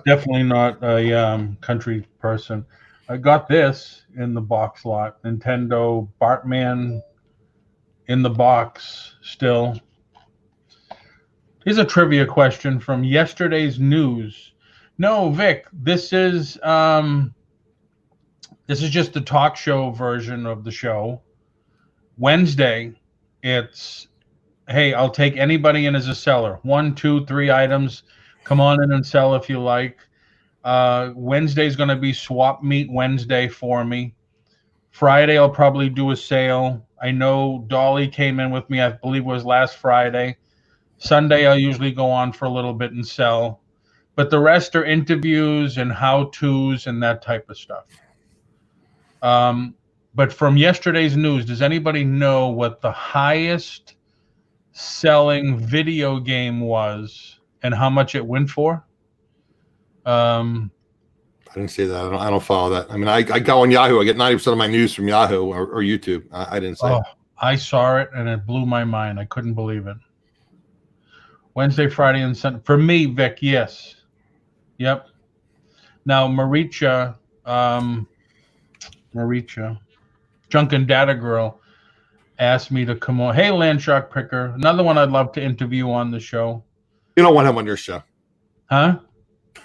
definitely not a country person. I got this in the box lot. Nintendo Bartman in the box still. Here's a trivia question from yesterday's news. No, Vic, this is just the talk show version of the show. Wednesday, it's, hey, I'll take anybody in as a seller. 1, 2, 3 items. Come on in and sell if you like. Wednesday's going to be Swap Meet Wednesday for me. Friday, I'll probably do a sale. I know Dolly came in with me, I believe it was last Friday. Sunday, I'll usually go on for a little bit and sell. But the rest are interviews and how-tos and that type of stuff. But from yesterday's news, does anybody know what the highest selling video game was and how much it went for? I didn't see that. I don't follow that. I mean, I go on Yahoo. I get 90% of my news from Yahoo or YouTube. I didn't see it. I saw it and it blew my mind. I couldn't believe it. Wednesday, Friday, and Sunday. For me, Vic, yes. Yep. Now, Maricha, Junk and Data Girl, asked me to come on. Hey, Landshark Picker, another one I'd love to interview on the show. You don't want him on your show, huh?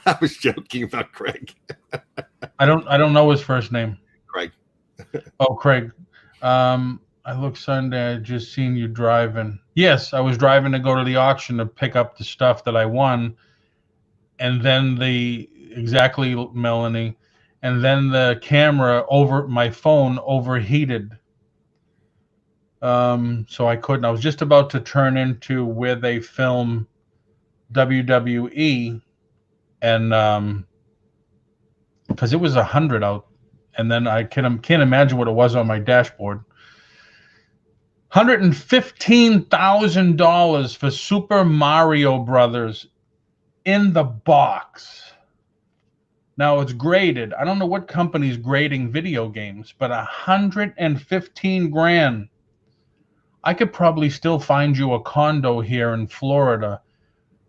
I was joking about Craig. I don't know his first name. Craig. Oh, Craig. I look Sunday. I just seen you driving. Yes, I was driving to go to the auction to pick up the stuff that I won, and then exactly, Melanie. And then the camera over my phone overheated. So I couldn't. I was just about to turn into where they film WWE, and because it was 100 out, and then I can't imagine what it was on my dashboard. $115,000 for Super Mario Brothers in the box. Now it's graded. I don't know what company's grading video games, but $115,000. I could probably still find you a condo here in Florida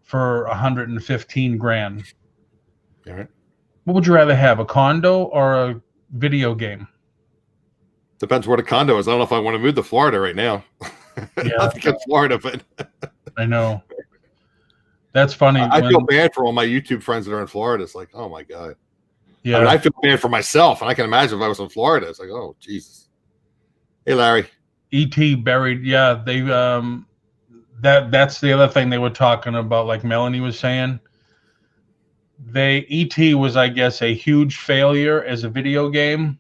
for $115,000. All right. What would you rather have, a condo or a video game? Depends where the condo is. I don't know if I want to move to Florida right now. Yeah, nothing against Florida, but I know. That's funny. I feel bad for all my YouTube friends that are in Florida. It's like, oh my God. Yeah. I mean, I feel bad for myself, and I can imagine if I was in Florida. It's like, oh Jesus. Hey, Larry. E.T. buried. Yeah, they that's the other thing they were talking about. Like Melanie was saying, E.T. was, I guess, a huge failure as a video game.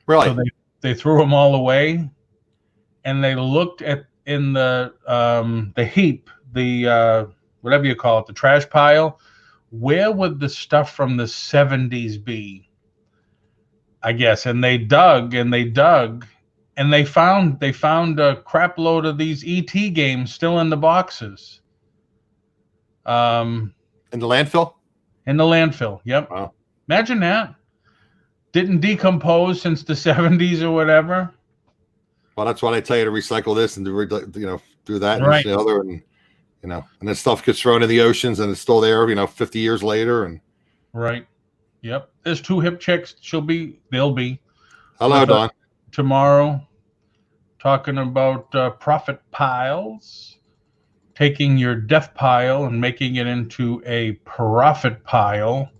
Really? So they threw them all away, and they looked at in the heap, the whatever you call it, the trash pile. Where would the stuff from the 70s be? I guess, and they dug and they dug, and they found a crap load of these ET games still in the boxes. In the landfill? In the landfill. Yep. Wow. Imagine that. Didn't decompose since the 70s or whatever. Well, that's why they tell you to recycle this and do that Right. and the other, and and then stuff gets thrown in the oceans and it's still there, 50 years later. And right. Yep. There's 2 hip chicks. They'll be. Hello, Don. Tomorrow, talking about profit piles, taking your death pile and making it into a profit pile.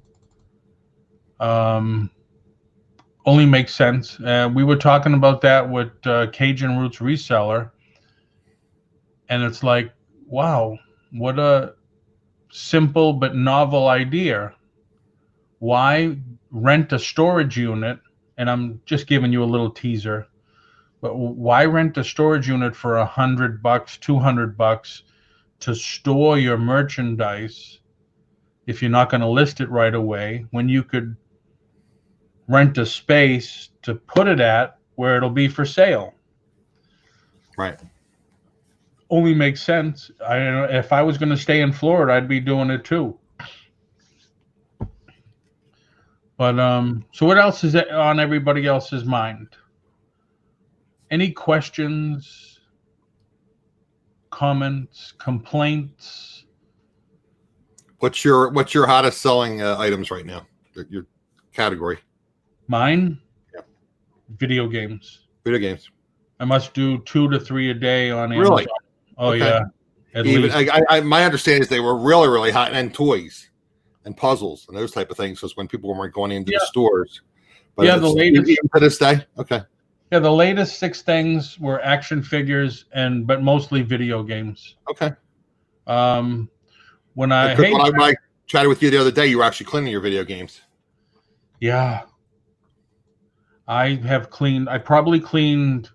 Only makes sense. We were talking about that with Cajun Roots Reseller, and it's like, wow, what a simple but novel idea. Why rent a storage unit? And I'm just giving you a little teaser, but why rent a storage unit for $100, $200 to store your merchandise if you're not going to list it right away, when you could rent a space to put it at where it'll be for sale? Right. Only makes sense. If I was going to stay in Florida, I'd be doing it too. But so what else is on everybody else's mind? Any questions, comments, complaints? What's your hottest selling items right now? Your category? Mine? Yeah. Video games. Video games. I must do 2 to 3 a day on Amazon. Really? Oh, okay. Yeah. At Even least. my understanding is they were really, really hot, and toys and puzzles and those type of things. Because when people weren't going into the stores, but the latest even to this day. Okay. Yeah, the latest 6 things were action figures but mostly video games. Okay. When I chatted with you the other day, you were actually cleaning your video games. Yeah. I probably cleaned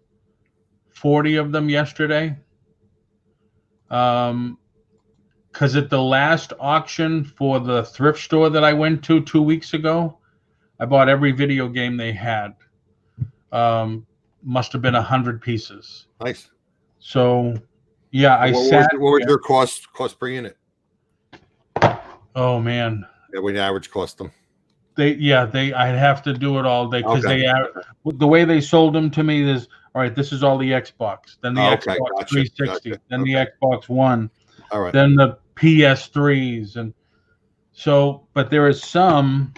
40 of them yesterday. Because at the last auction for the thrift store that I went to 2 weeks ago, I bought every video game they had. Must have been 100 pieces. Nice. So, yeah, what was your cost per unit? Oh man. Yeah, what the average cost them? I'd have to do it all day because the way they sold them to me is, all right, this is all the Xbox, then the Xbox 360, then the Xbox One, all right, then the PS3s, and so, but there is some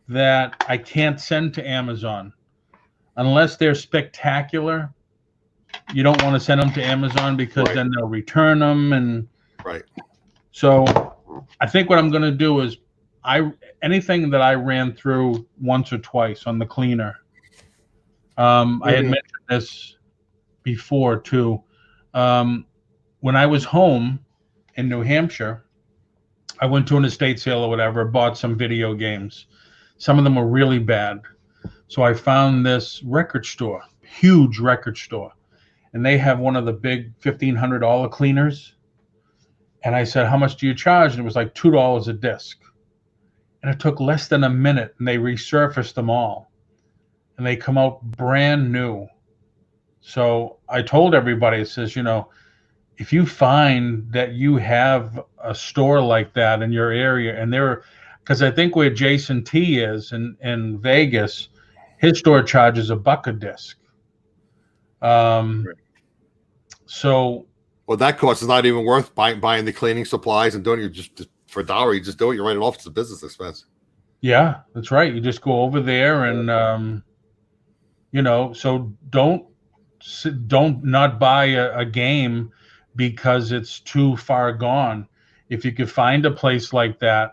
that I can't send to Amazon unless they're spectacular. You don't want to send them to Amazon because then they'll return them, and so I think what I'm going to do is anything that I ran through once or twice on the cleaner. I had mentioned this before too. When I was home in New Hampshire, I went to an estate sale or whatever, bought some video games. Some of them were really bad. So I found this record store, huge record store, and they have one of the big $1,500 cleaners. And I said, how much do you charge? And it was like $2 a disc. And it took less than a minute, and they resurfaced them all. And they come out brand new. So I told everybody, it says, if you find that you have a store like that in your area, and because I think where Jason T is in Vegas, his store charges $1 a disc. So, well, that cost is not even worth buying the cleaning supplies and doing it just for $1. You just do it. You write it off as a business expense. Yeah, that's right. You just go over there and, so don't don't not buy a game because it's too far gone. If you could find a place like that,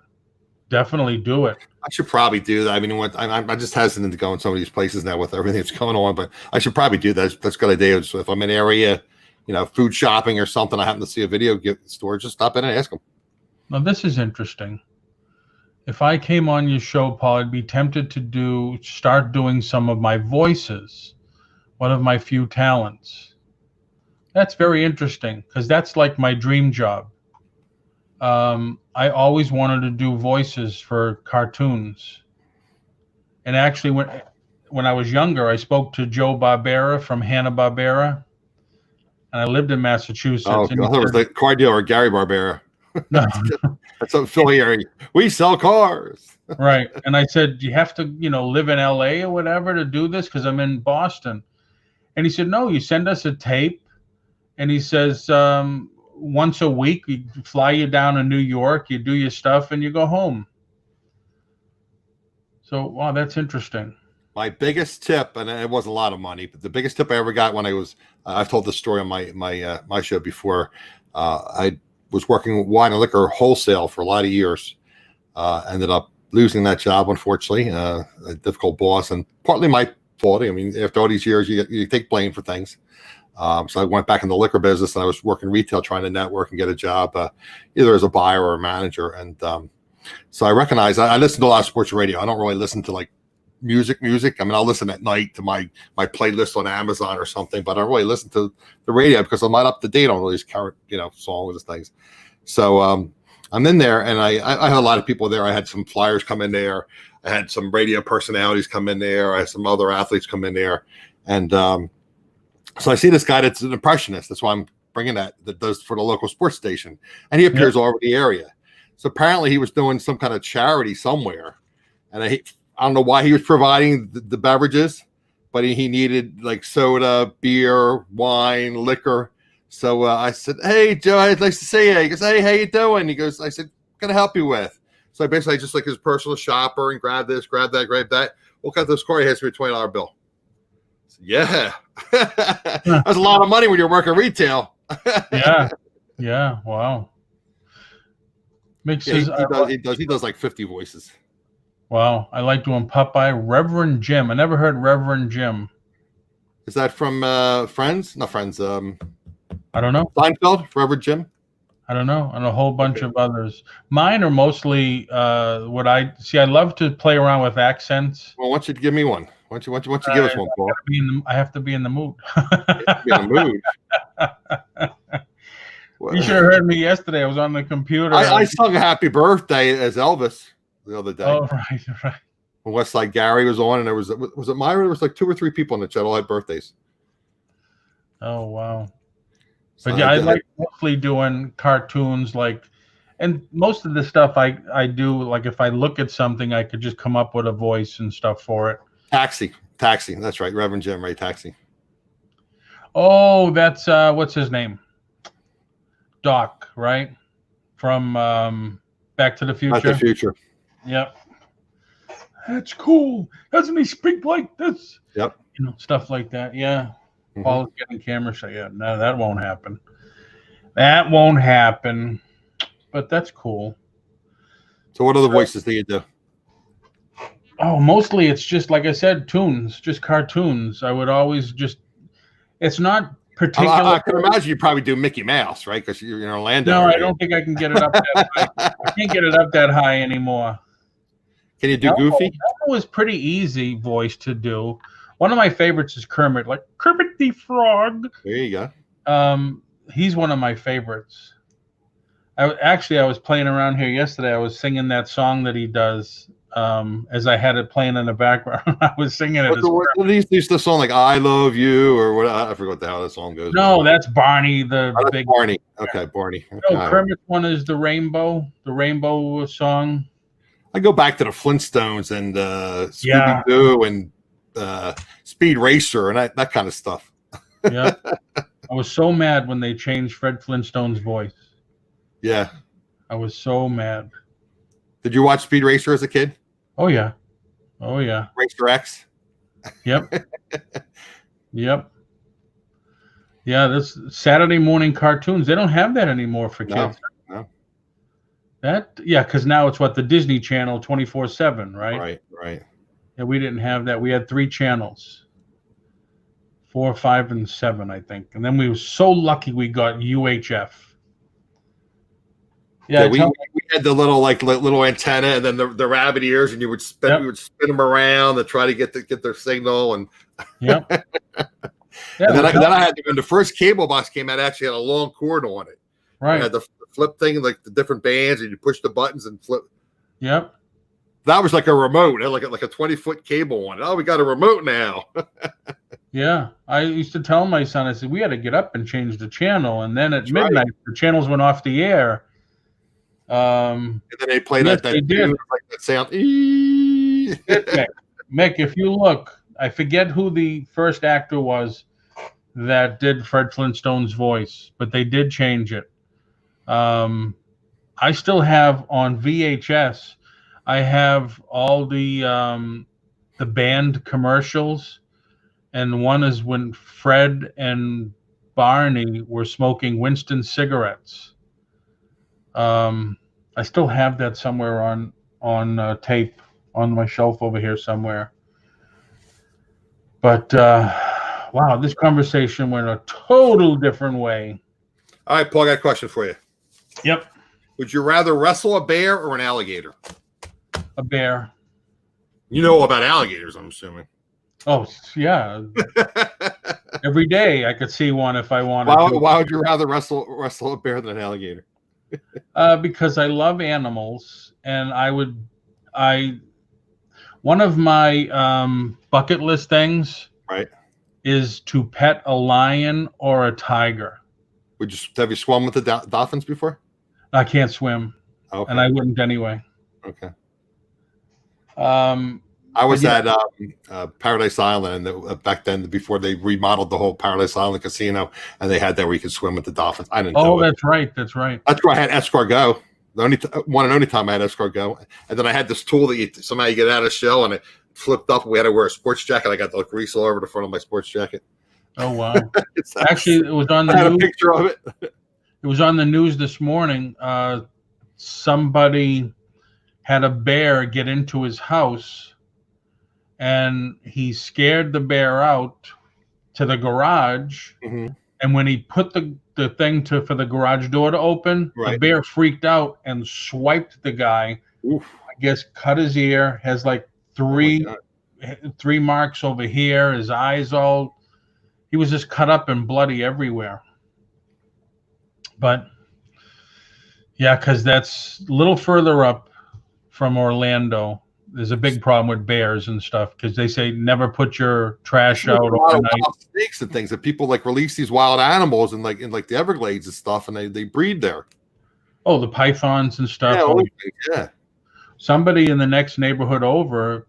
definitely do it. I should probably do that. I mean, I'm just hesitant to go in some of these places now with everything that's going on, but I should probably do that. That's a good idea. So if I'm in an area, food shopping or something, I happen to see a video store, just stop in and ask them. Now, this is interesting. If I came on your show, Paul, I'd be tempted to start doing some of my voices, one of my few talents. That's very interesting because that's like my dream job. I always wanted to do voices for cartoons. And actually, when I was younger, I spoke to Joe Barbera from Hanna-Barbera, and I lived in Massachusetts. Oh, I thought it was the car dealer, Gary Barbera. No. That's a Philly area. We sell cars. Right. And I said, do you have to, live in LA or whatever to do this? Because I'm in Boston. And he said, no, you send us a tape. And he says, once a week, we fly you down to New York, you do your stuff, and you go home. So, wow, that's interesting. My biggest tip, and it wasn't a lot of money, but the biggest tip I ever got when I was, I've told this story on my show before. I was working wine and liquor wholesale for a lot of years. Ended up losing that job, unfortunately. A difficult boss, and partly my fault. I mean, after all these years, you take blame for things. So I went back in the liquor business, and I was working retail, trying to network and get a job, either as a buyer or a manager. And so I recognize I listen to a lot of sports radio. I don't really listen to like music. I mean, I'll listen at night to my playlist on Amazon or something, but I don't really listen to the radio because I'm not up to date on all these current, songs and things. So I'm in there, and I had a lot of people there. I had some flyers come in there. I had some radio personalities come in there. I had some other athletes come in there. And so I see this guy that's an impressionist. That's why I'm bringing that does for the local sports station. And he appears all over the area. So apparently he was doing some kind of charity somewhere. And I don't know why he was providing the beverages, but he needed like soda, beer, wine, liquor. So I said, "Hey, Joe, I'd nice to see you." He goes, "Hey, how you doing?" He goes, I said, "Can I help you with?" So I basically just like his personal shopper and grab this, grab that, grab that. We'll cut this car. He has me a $20 bill. Said, yeah. That's a lot of money when you're working retail. Yeah. Wow. He does like 50 voices. Wow. I like doing Popeye. Reverend Jim. I never heard Reverend Jim. Is that from Friends? Not Friends. I don't know. Seinfeld, Reverend Jim. I don't know, and a whole bunch of others. Mine are mostly what I see. I love to play around with accents. Well, why don't you give me one? Why don't you give us one, Paul? I have to be in the mood. Be in the mood. You should have heard me yesterday. I was on the computer. I sung "Happy Birthday" as Elvis the other day. Oh, right. When West Side Gary was on, and was it Myra? There was like 2 or 3 people in the chat all had birthdays. Oh, wow. But yeah, I like mostly doing cartoons, and most of the stuff I do, like if I look at something, I could just come up with a voice and stuff for it. Taxi. That's right. Reverend Jim, right? Taxi. Oh, that's what's his name? Doc, right? From Back to the Future. Back to the Future. Yep. That's cool. Doesn't he speak like this? Yep. Stuff like that. Yeah. Mm-hmm. Paul's getting camera shot. Yeah, no, that won't happen. That won't happen. But that's cool. So what other voices do you do? Oh, mostly it's just, like I said, tunes, just cartoons. I would always it's not particular. I can imagine you probably do Mickey Mouse, right? Because you're in Orlando. No, right? I don't think I can get it up that high. I can't get it up that high anymore. Can you do Goofy? That was pretty easy voice to do. One of my favorites is Kermit, like Kermit the Frog. There you go. He's one of my favorites. I was playing around here yesterday. I was singing that song that he does. As I had it playing in the background, I was singing it. What is the song like "I Love You" or what? I forget what the hell that song goes. No, that's Barney. Big Barney. Okay, Barney. Okay. No, Kermit's one is the Rainbow song. I go back to the Flintstones and Scooby Doo and Speed Racer and that kind of stuff. Yeah, I was so mad when they changed Fred Flintstone's voice. Yeah, I was so mad. Did you watch Speed Racer as a kid? Oh yeah. Racer X. Yep. Yep. Yeah, this Saturday morning cartoons, they don't have that anymore for kids. No. Because now it's the Disney Channel 24/7, right? Right. Yeah, we didn't have that. We had 3 channels, 4, 5, and 7, I think. And then we were so lucky we got UHF. Yeah, we had the little antenna and then the rabbit ears, and we would spin them around to try to get their signal. And yep. And then I had when the first cable box came out, I actually had a long cord on it. Right. I had the flip thing, like the different bands, and you push the buttons and flip. Yep. That was like a remote. It had like a 20-foot cable on it. Oh, we got a remote now. Yeah. I used to tell my son, I said, we had to get up and change the channel. And then at midnight, the channels went off the air. And then they played that sound. Mick, if you look, I forget who the first actor was that did Fred Flintstone's voice, but they did change it. I still have on VHS, I have all the band commercials, and one is when Fred and Barney were smoking Winston cigarettes. I still have that somewhere on tape on my shelf over here somewhere. But wow, this conversation went a total different way. All right, Paul, I got a question for you. Yep. Would you rather wrestle a bear or an alligator? A bear. You know about alligators, I'm assuming. Oh, yeah. Every day I could see one if I wanted to. Why would you rather wrestle a bear than an alligator? Because I love animals, and one of my bucket list things is to pet a lion or a tiger. Have you swum with the dolphins before? I can't swim, and I wouldn't anyway. Okay. I was at Paradise Island back then, before they remodeled the whole Paradise Island casino, and they had that where you could swim with the dolphins. I didn't. Oh, that's right. That's right. That's where I had escargot. The one and only time I had escargot, and then I had this tool that somehow you get out of the shell, and it flipped up. We had to wear a sports jacket. I got the grease all over the front of my sports jacket. Oh wow! Actually, it was on the. I had a picture of it. It was on the news this morning. Somebody had a bear get into his house, and he scared the bear out to the garage. Mm-hmm. And when he put the thing for the garage door to open, the bear freaked out and swiped the guy. Oof. I guess cut his ear. Has like three marks over here. His eyes all. He was just cut up and bloody everywhere. But yeah, because that's a little further up from Orlando. There's a big problem with bears and stuff, because they say never put your trash out overnight. Snakes and things that people release these wild animals in the Everglades and stuff, and they breed there. Oh, the pythons and stuff. Yeah. Somebody in the next neighborhood over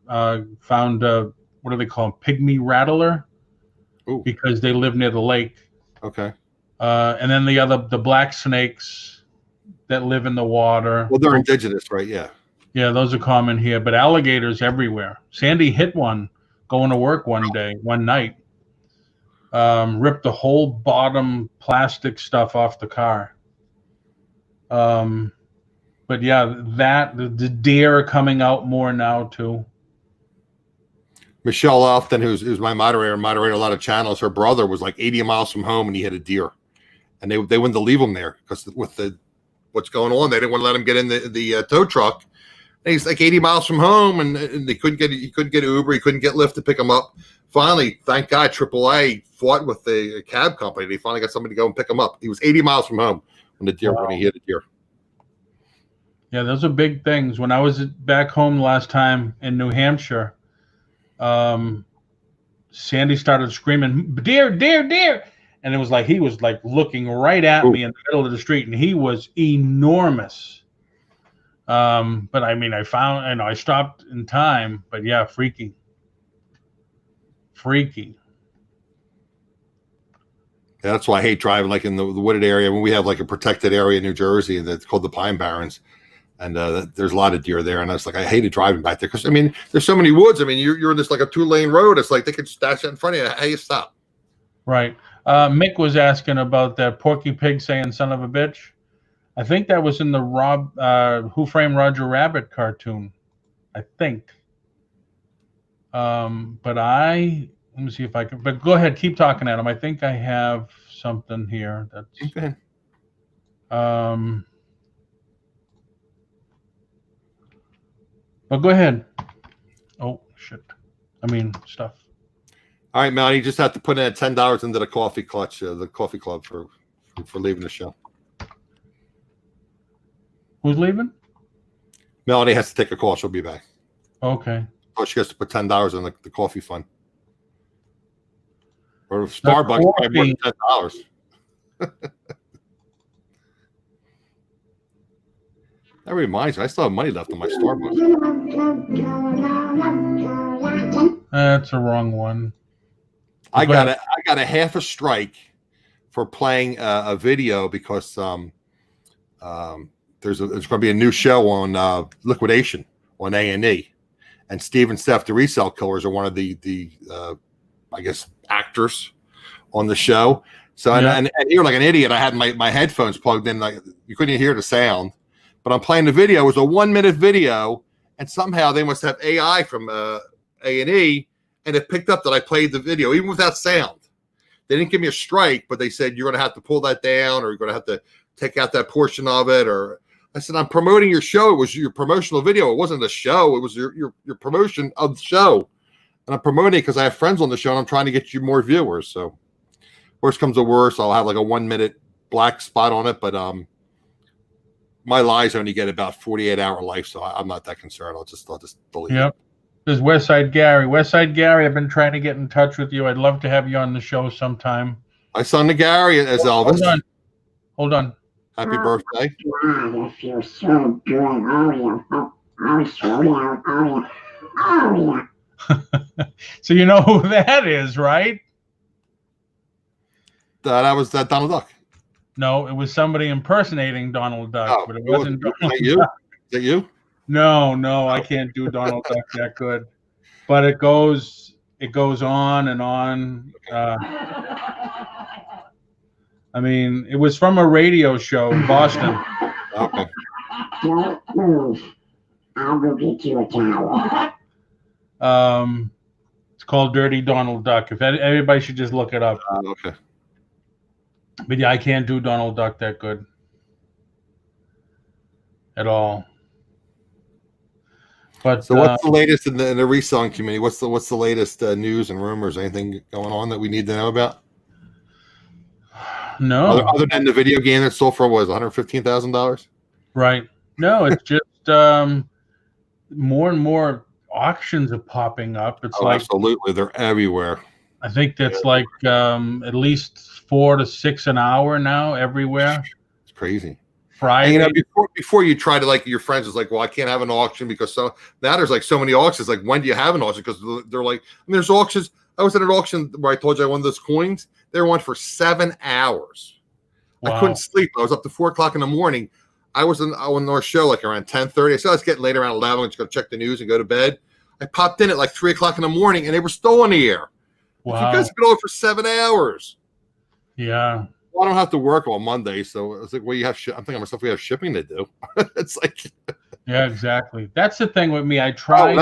found what do they call them? Pygmy rattler. Ooh. Because they live near the lake. Okay. And then the black snakes that live in the water. Well, they're indigenous, right? Yeah. Yeah, those are common here, but alligators everywhere. Sandy hit one going to work one night. Ripped the whole bottom plastic stuff off the car. But yeah, the deer are coming out more now too. Michelle Lofton, who's my moderated a lot of channels, her brother was like 80 miles from home and he had a deer, and they wouldn't leave him there because with what's going on, they didn't want to let him get in the tow truck. And he's like 80 miles from home, and he couldn't get Uber, he couldn't get Lyft to pick him up. Finally, thank God, AAA fought with the cab company. They finally got somebody to go and pick him up. He was 80 miles from home when he hit a deer. Yeah, those are big things. When I was back home last time in New Hampshire, Sandy started screaming, "Deer, deer, deer!" And it was like he was looking right at me in the middle of the street, and he was enormous. But I mean, I stopped in time, but yeah, freaky. Yeah, that's why I hate driving in the wooded area. When we have a protected area in New Jersey that's called the Pine Barrens, and there's a lot of deer there. And I was I hated driving back there because there's so many woods. You're in this a 2-lane road. It's they could just dash out in front of you. How you stop? Right. Mick was asking about that Porky Pig saying "son of a bitch." I think that was in the Who Framed Roger Rabbit cartoon. I think. But let me see if I can. But go ahead, keep talking, Adam. I think I have something here. That's. Okay. But go ahead. Oh shit! I mean stuff. All right, Melanie, you just have to put in $10 into the coffee clutch, the coffee club for leaving the show. Who's leaving? Melanie has to take a call. She'll be back. Okay. Oh, she has to put $10 in the coffee fund. Or Starbucks, probably more than $10. That reminds me, I still have money left on my Starbucks. That's the wrong one. I got a half a strike for playing a video because there's going to be a new show on liquidation on A&E, and Steve and Steph, the Resale Killers, are one of the I guess actors on the show. So and you're like an idiot. I had my headphones plugged in, like you couldn't hear the sound, but I'm playing the video. It was a 1-minute video, and somehow they must have AI from A&E. And it picked up that I played the video, even without sound. They didn't give me a strike, but they said, you're going to have to pull that down, or you're going to have to take out that portion of it. Or I said, I'm promoting your show. It was your promotional video. It wasn't a show. It was your promotion of the show. And I'm promoting it because I have friends on the show, and I'm trying to get you more viewers. So worst comes to worst, I'll have like a 1-minute black spot on it. But my lives only get about 48-hour life, so I'm not that concerned. I'll just delete it. There's Westside Gary. Westside Gary, I've been trying to get in touch with you. I'd love to have you on the show sometime. My son to Gary as Elvis. Hold on. Happy birthday. God, if you're so good. Oh, yeah. So you know who that is, right? That was Donald Duck. No, it was somebody impersonating Donald Duck, but it wasn't Donald Duck. Is that you? No, I can't do Donald Duck that good. But it goes on and on. I mean, it was from a radio show in Boston. Okay. Don't move. I'll go get you a towel. It's called Dirty Donald Duck. If everybody should just look it up. Okay. But yeah, I can't do Donald Duck that good at all. But so, what's the latest in the reselling community? What's the latest news and rumors? Anything going on that we need to know about? No. Other than the video game that sold for $115,000. Right. No, it's just more and more auctions are popping up. It's like absolutely, they're everywhere. I think that's like at least 4 to 6 an hour now everywhere. It's crazy. Friday. And, before you try to, like, your friends is like, well, I can't have an auction because now there's like so many auctions. Like, when do you have an auction? Because they're like, there's auctions. I was at an auction where I told you I won those coins. They were on for 7 hours. Wow. I couldn't sleep. I was up to 4 o'clock in the morning. I was on our show like around 10:30. I said, let's get late around 11. Let's go check the news and go to bed. I popped in at like 3 o'clock in the morning, and they were still on the air. Wow. You guys have been on for 7 hours. Yeah. Well, I don't have to work on Monday, so it's like, well, you have. I'm thinking myself, we have shipping to do. It's like, yeah, exactly. That's the thing with me. I tried.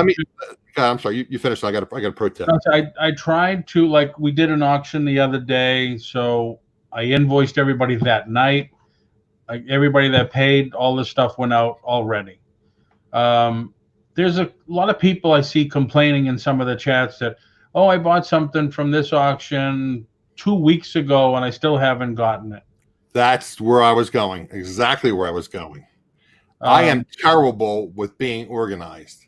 I'm sorry. You finished. I got a protest. I tried to, like, we did an auction the other day, so I invoiced everybody that night. Like, everybody that paid, all this stuff went out already. There's a lot of people I see complaining in some of the chats that, oh, I bought something from this auction 2 weeks ago and I still haven't gotten it. That's where I was going. Exactly where I was going. I am terrible with being organized.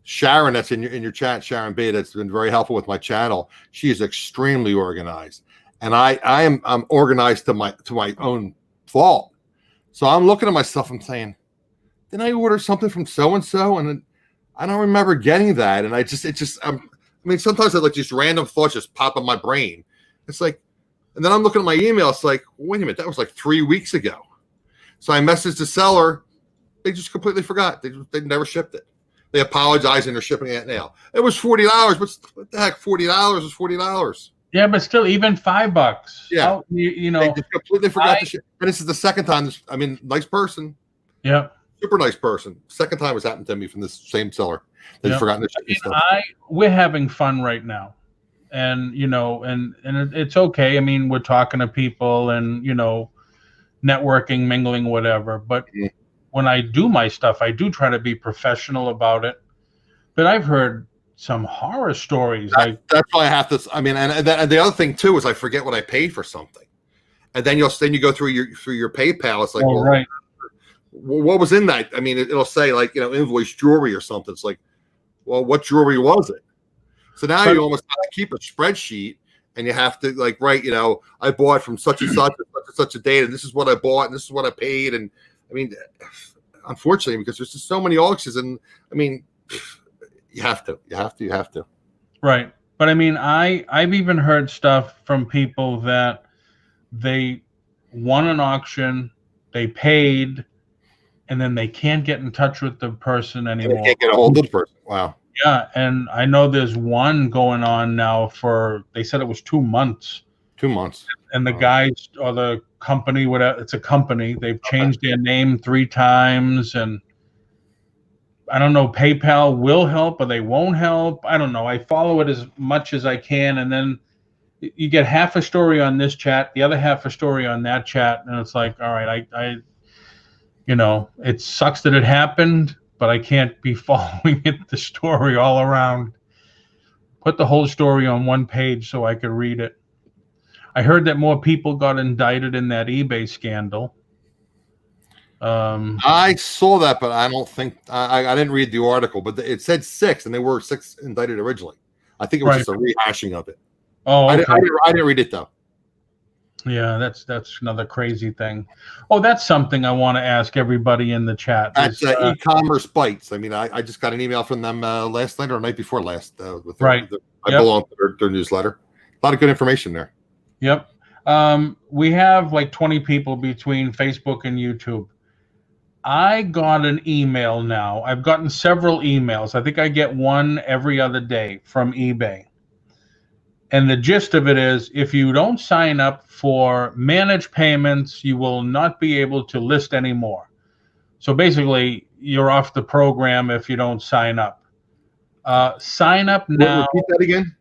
Sharon, that's in your chat, Sharon B, that's been very helpful with my channel. She is extremely organized, and I'm organized to my own fault. So I'm looking at myself. I'm saying, didn't I order something from so and so? And I don't remember getting that. And I mean, sometimes I like just random thoughts just pop in my brain. It's like, and then I'm looking at my email. It's like, wait a minute, that was like 3 weeks ago. So I messaged the seller. They just completely forgot. They never shipped it. They apologize and they're shipping it now. It was $40, but what the heck? $40 is $40. Yeah, but still, even $5. Yeah, you know, they just completely forgot to share. And this is the second time. I mean, nice person. Yeah. Super nice person. Second time it's happened to me from this same seller. They've forgotten to ship stuff. We're having fun right now, and you know, and it's okay. I mean, we're talking to people, and you know, networking, mingling, whatever. But when I do my stuff, I do try to be professional about it. But I've heard some horror stories. That's why I have to. I mean, and the other thing too is I forget what I paid for something, and then you go through your PayPal. It's like, well, right. What was in that? I mean, it'll say like, you know, invoice jewelry or something. It's like, well, what jewelry was it? So now you almost have to keep a spreadsheet, and you have to like write, you know, I bought from such and such a date, and this is what I bought, and this is what I paid, and I mean, unfortunately, because there's just so many auctions, and I mean, you have to. Right, but I mean, I've even heard stuff from people that they won an auction, they paid, and then they can't get in touch with the person anymore. They can't get a hold of the person. Wow. Yeah, and I know there's one going on now they said it was 2 months. 2 months. And the guys or the company, whatever, it's a company, they've changed their name 3 times, and I don't know, PayPal will help or they won't help. I don't know. I follow it as much as I can, and then you get half a story on this chat, the other half a story on that chat, and it's like, all right, I you know, it sucks that it happened, but I can't be following the story all around. Put the whole story on one page so I could read it. I heard that more people got indicted in that eBay scandal. I saw that, but I don't think I didn't read the article, but it said 6, and they were 6 indicted originally. I think it was just a rehashing of it. Oh, okay. I didn't read it though. Yeah, that's another crazy thing. Oh, that's something I want to ask everybody in the chat. That's e-commerce bites. I mean, I just got an email from them last night or night before last. With I belong to their newsletter. A lot of good information there. Yep. We have like 20 people between Facebook and YouTube. I got an email now. I've gotten several emails. I think I get one every other day from eBay. And the gist of it is, if you don't sign up for managed payments, you will not be able to list anymore. So basically, you're off the program if you don't sign up. Sign up now. Repeat that again.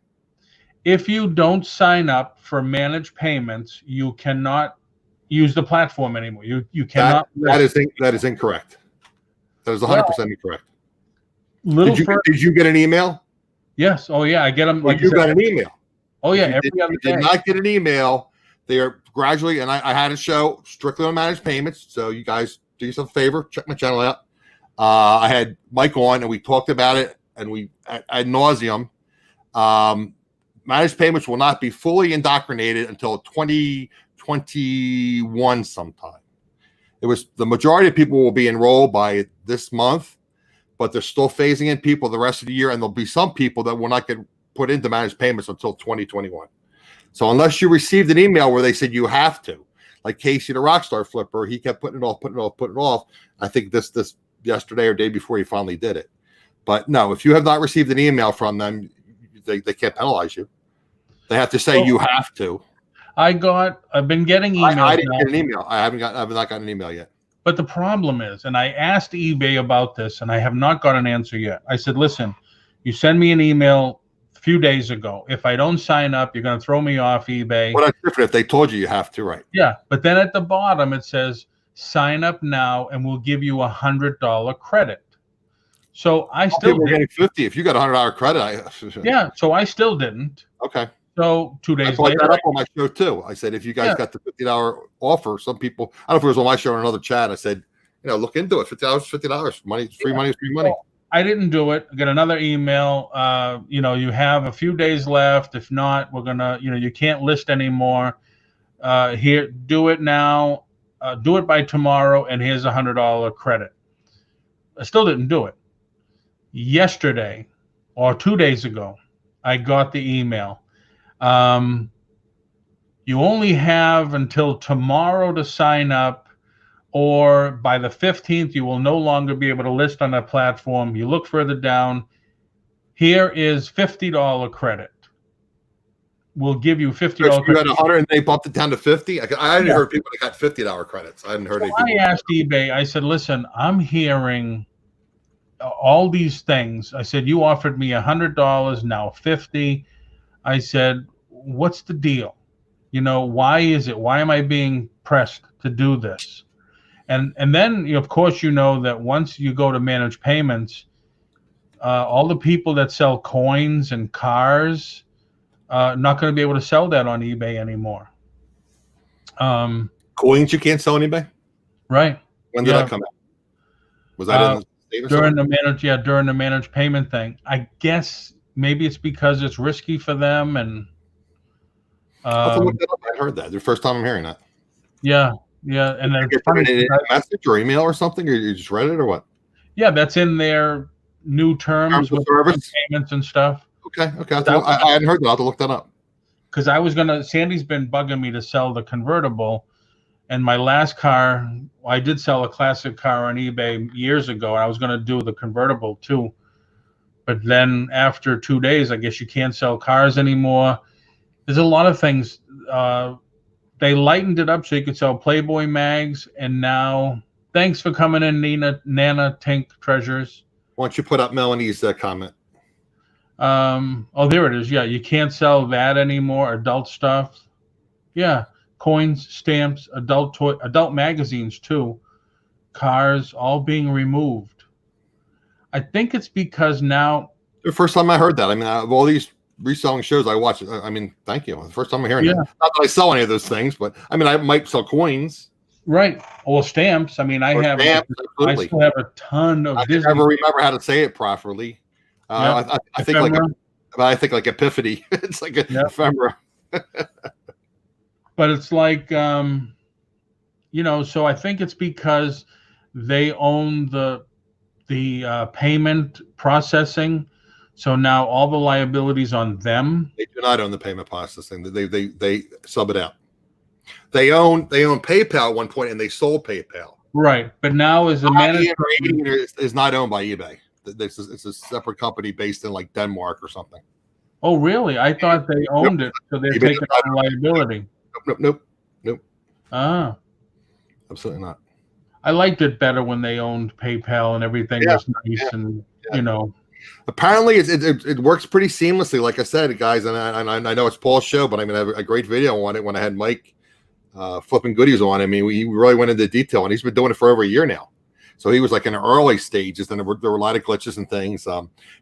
If you don't sign up for managed payments, you cannot use the platform anymore. You cannot. That is incorrect. That is 100% incorrect. Did you get an email? Yes. Oh yeah, I get them. Like you got an email. Oh yeah, every other day. Did not get an email. They are gradually, and I had a show strictly on managed payments. So you guys do yourself a favor, check my channel out. I had Mike on, and we talked about it, and we ad nauseum. Managed payments will not be fully indoctrinated until 2021 sometime. It was the majority of people will be enrolled by this month, but they're still phasing in people the rest of the year, and there'll be some people that will not get put into managed payments until 2021. So unless you received an email where they said you have to, like Casey the Rockstar Flipper, he kept putting it off. I think this yesterday or day before he finally did it. But no, if you have not received an email from them, they can't penalize you. They have to say you have to. I've been getting emails. I didn't get an email. I have not gotten an email yet. But the problem is, and I asked eBay about this, and I have not got an answer yet. I said, listen, you send me an email a few days ago. If I don't sign up, you're going to throw me off eBay. Well, that's different if they told you have to, right? Yeah, but then at the bottom it says, sign up now, and we'll give you $100 credit. So I still people are getting 50. If you got $100 credit, yeah. So I still didn't. Okay. So 2 days I later, that up on my show too. I said, if you guys got the $50 offer, some people, I don't know if it was on my show or another chat. I said, look into it. $50, money, free money is free money. So I didn't do it. I got another email. You have a few days left. If not, we're gonna, you can't list anymore. Here, do it now. Do it by tomorrow, and here's $100 credit. I still didn't do it. Yesterday, or 2 days ago, I got the email. You only have until tomorrow to sign up, or by the 15th, you will no longer be able to list on that platform. You look further down. Here is $50 credit. will give you $50. You had 100 and they bumped it down to 50. I hadn't heard people that got $50 credits. I hadn't heard any people. I asked eBay. I said, "Listen, I'm hearing all these things." I said, "You offered me $100, now 50." I said, "What's the deal? Why is it? Why am I being pressed to do this?" And then, of course, that once you go to manage payments, all the people that sell coins and cars not going to be able to sell that on eBay anymore. Coins you can't sell on eBay? Right. When did that come out? Was that in the state or during the managed payment thing? I guess maybe it's because it's risky for them. And I heard that. The first time I'm hearing that. Yeah. And then did you get a message or email or something, or you just read it, or what? Yeah, that's in their new terms with payments and stuff. Okay. I hadn't heard that. I'll have to look that up. Because Sandy's been bugging me to sell the convertible. And my last car, I did sell a classic car on eBay years ago. And I was going to do the convertible too. But then after 2 days, I guess you can't sell cars anymore. There's a lot of things. They lightened it up so you could sell Playboy mags. And now, thanks for coming in, Nana Tink Treasures. Why don't you put up Melanie's comment? There it is. Yeah, you can't sell that anymore. Adult stuff. Yeah, coins, stamps, adult magazines too. Cars, all being removed. I think it's because now. The first time I heard that. I mean, of all these reselling shows I watch, I mean, thank you. The first time I'm hearing it. Not that I sell any of those things, but I mean, I might sell coins. Right. Or stamps. I mean, I still have a ton of Disney. I never remember how to say it properly. I think like Epiphany. It's like an ephemera. But it's like, so I think it's because they own the payment processing. So now all the liabilities on them. They do not own the payment processing. They sub it out. They own PayPal at one point, and they sold PayPal. Right, but now as a manager is not owned by eBay. It's a separate company based in like Denmark or something. Oh, really? I thought they owned it, so they're taking on liability. Nope. Ah, absolutely not. I liked it better when they owned PayPal and everything was nice and Apparently, it works pretty seamlessly. Like I said, guys, and I know it's Paul's show, but I mean, I have a great video on it when I had Mike flipping goodies on. I mean, we really went into detail, and he's been doing it for over a year now. So he was like in the early stages, and there were a lot of glitches and things.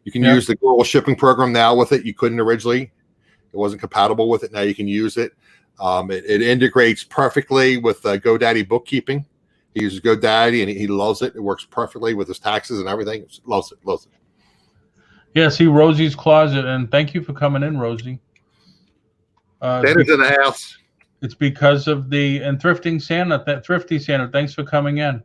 You can use the global shipping program now with it. You couldn't originally; it wasn't compatible with it. Now you can use it. It integrates perfectly with GoDaddy bookkeeping. He uses GoDaddy, and he loves it. It works perfectly with his taxes and everything. Loves it. Yeah, see Rosie's closet, and thank you for coming in, Rosie. Santa's in the house. It's because of Thrifty Santa, thanks for coming in.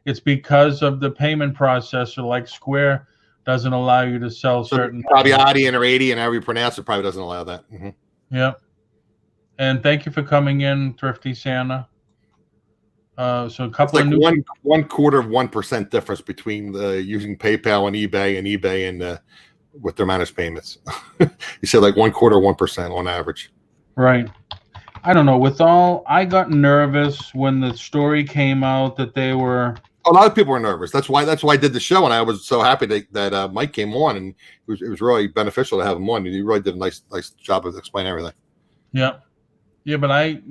It's because of the payment processor, like Square doesn't allow you to sell certain. Probably Adian or 80, and however you pronounce it, probably doesn't allow that. Mm-hmm. Yeah. And thank you for coming in, Thrifty Santa. So a couple it's of like 1/4% difference between using PayPal and eBay and with their managed payments. You said like 1/4% on average. Right. I don't know. I got nervous when the story came out that they were. A lot of people were nervous. That's why I did the show, and I was so happy that Mike came on, and it was really beneficial to have him on. He really did a nice job of explaining everything. Yeah. Yeah, but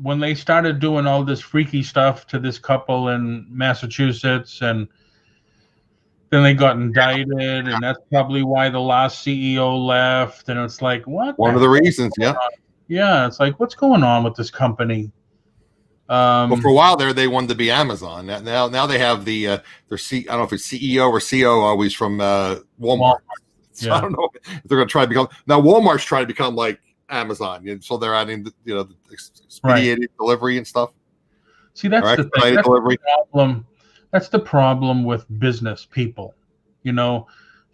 when they started doing all this freaky stuff to this couple in Massachusetts, and then they got indicted, and that's probably why the last CEO left. And it's like, what? One of the reasons, yeah. Yeah, it's like, what's going on with this company? Well, for a while there, they wanted to be Amazon. Now they have their I don't know if it's CEO or COO always from Walmart. So I don't know if they're going to try to become. Now Walmart's trying to become like Amazon, so they're adding the expedited delivery and stuff. See, that's the thing. That's the problem. That's the problem with business people.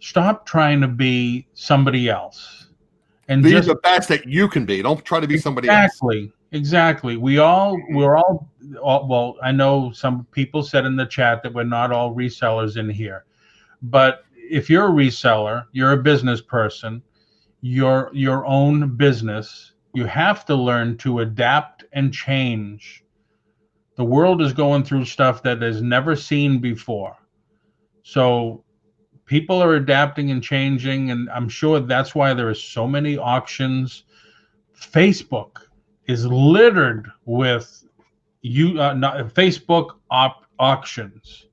Stop trying to be somebody else, and be the best that you can be. Don't try to be somebody else. Exactly. We're all. Well, I know some people said in the chat that we're not all resellers in here, but if you're a reseller, you're a business person. your own business, you have to learn to adapt and change. The world is going through stuff that is never seen before. So people are adapting and changing, and I'm sure that's why there are so many auctions. Facebook is littered with Facebook auctions.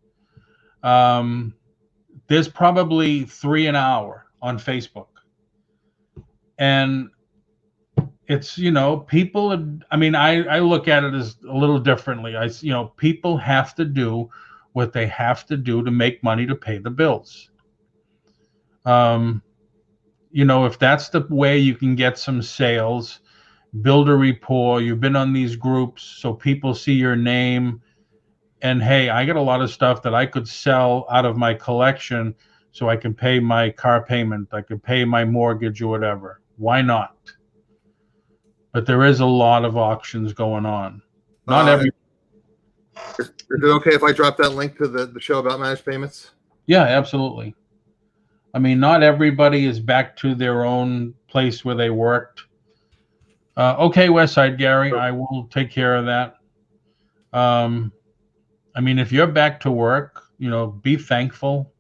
There's probably 3 an hour on Facebook. And it's, people, I look at it as a little differently. People have to do what they have to do to make money to pay the bills. If that's the way you can get some sales, build a rapport, you've been on these groups so people see your name, and hey, I got a lot of stuff that I could sell out of my collection so I can pay my car payment, I could pay my mortgage or whatever. Why not? But there is a lot of auctions going on. Not every. Is it okay if I drop that link to the show about managed payments? Yeah, absolutely. Not everybody is back to their own place where they worked. Okay, Westside Gary, I will take care of that. If you're back to work, be thankful,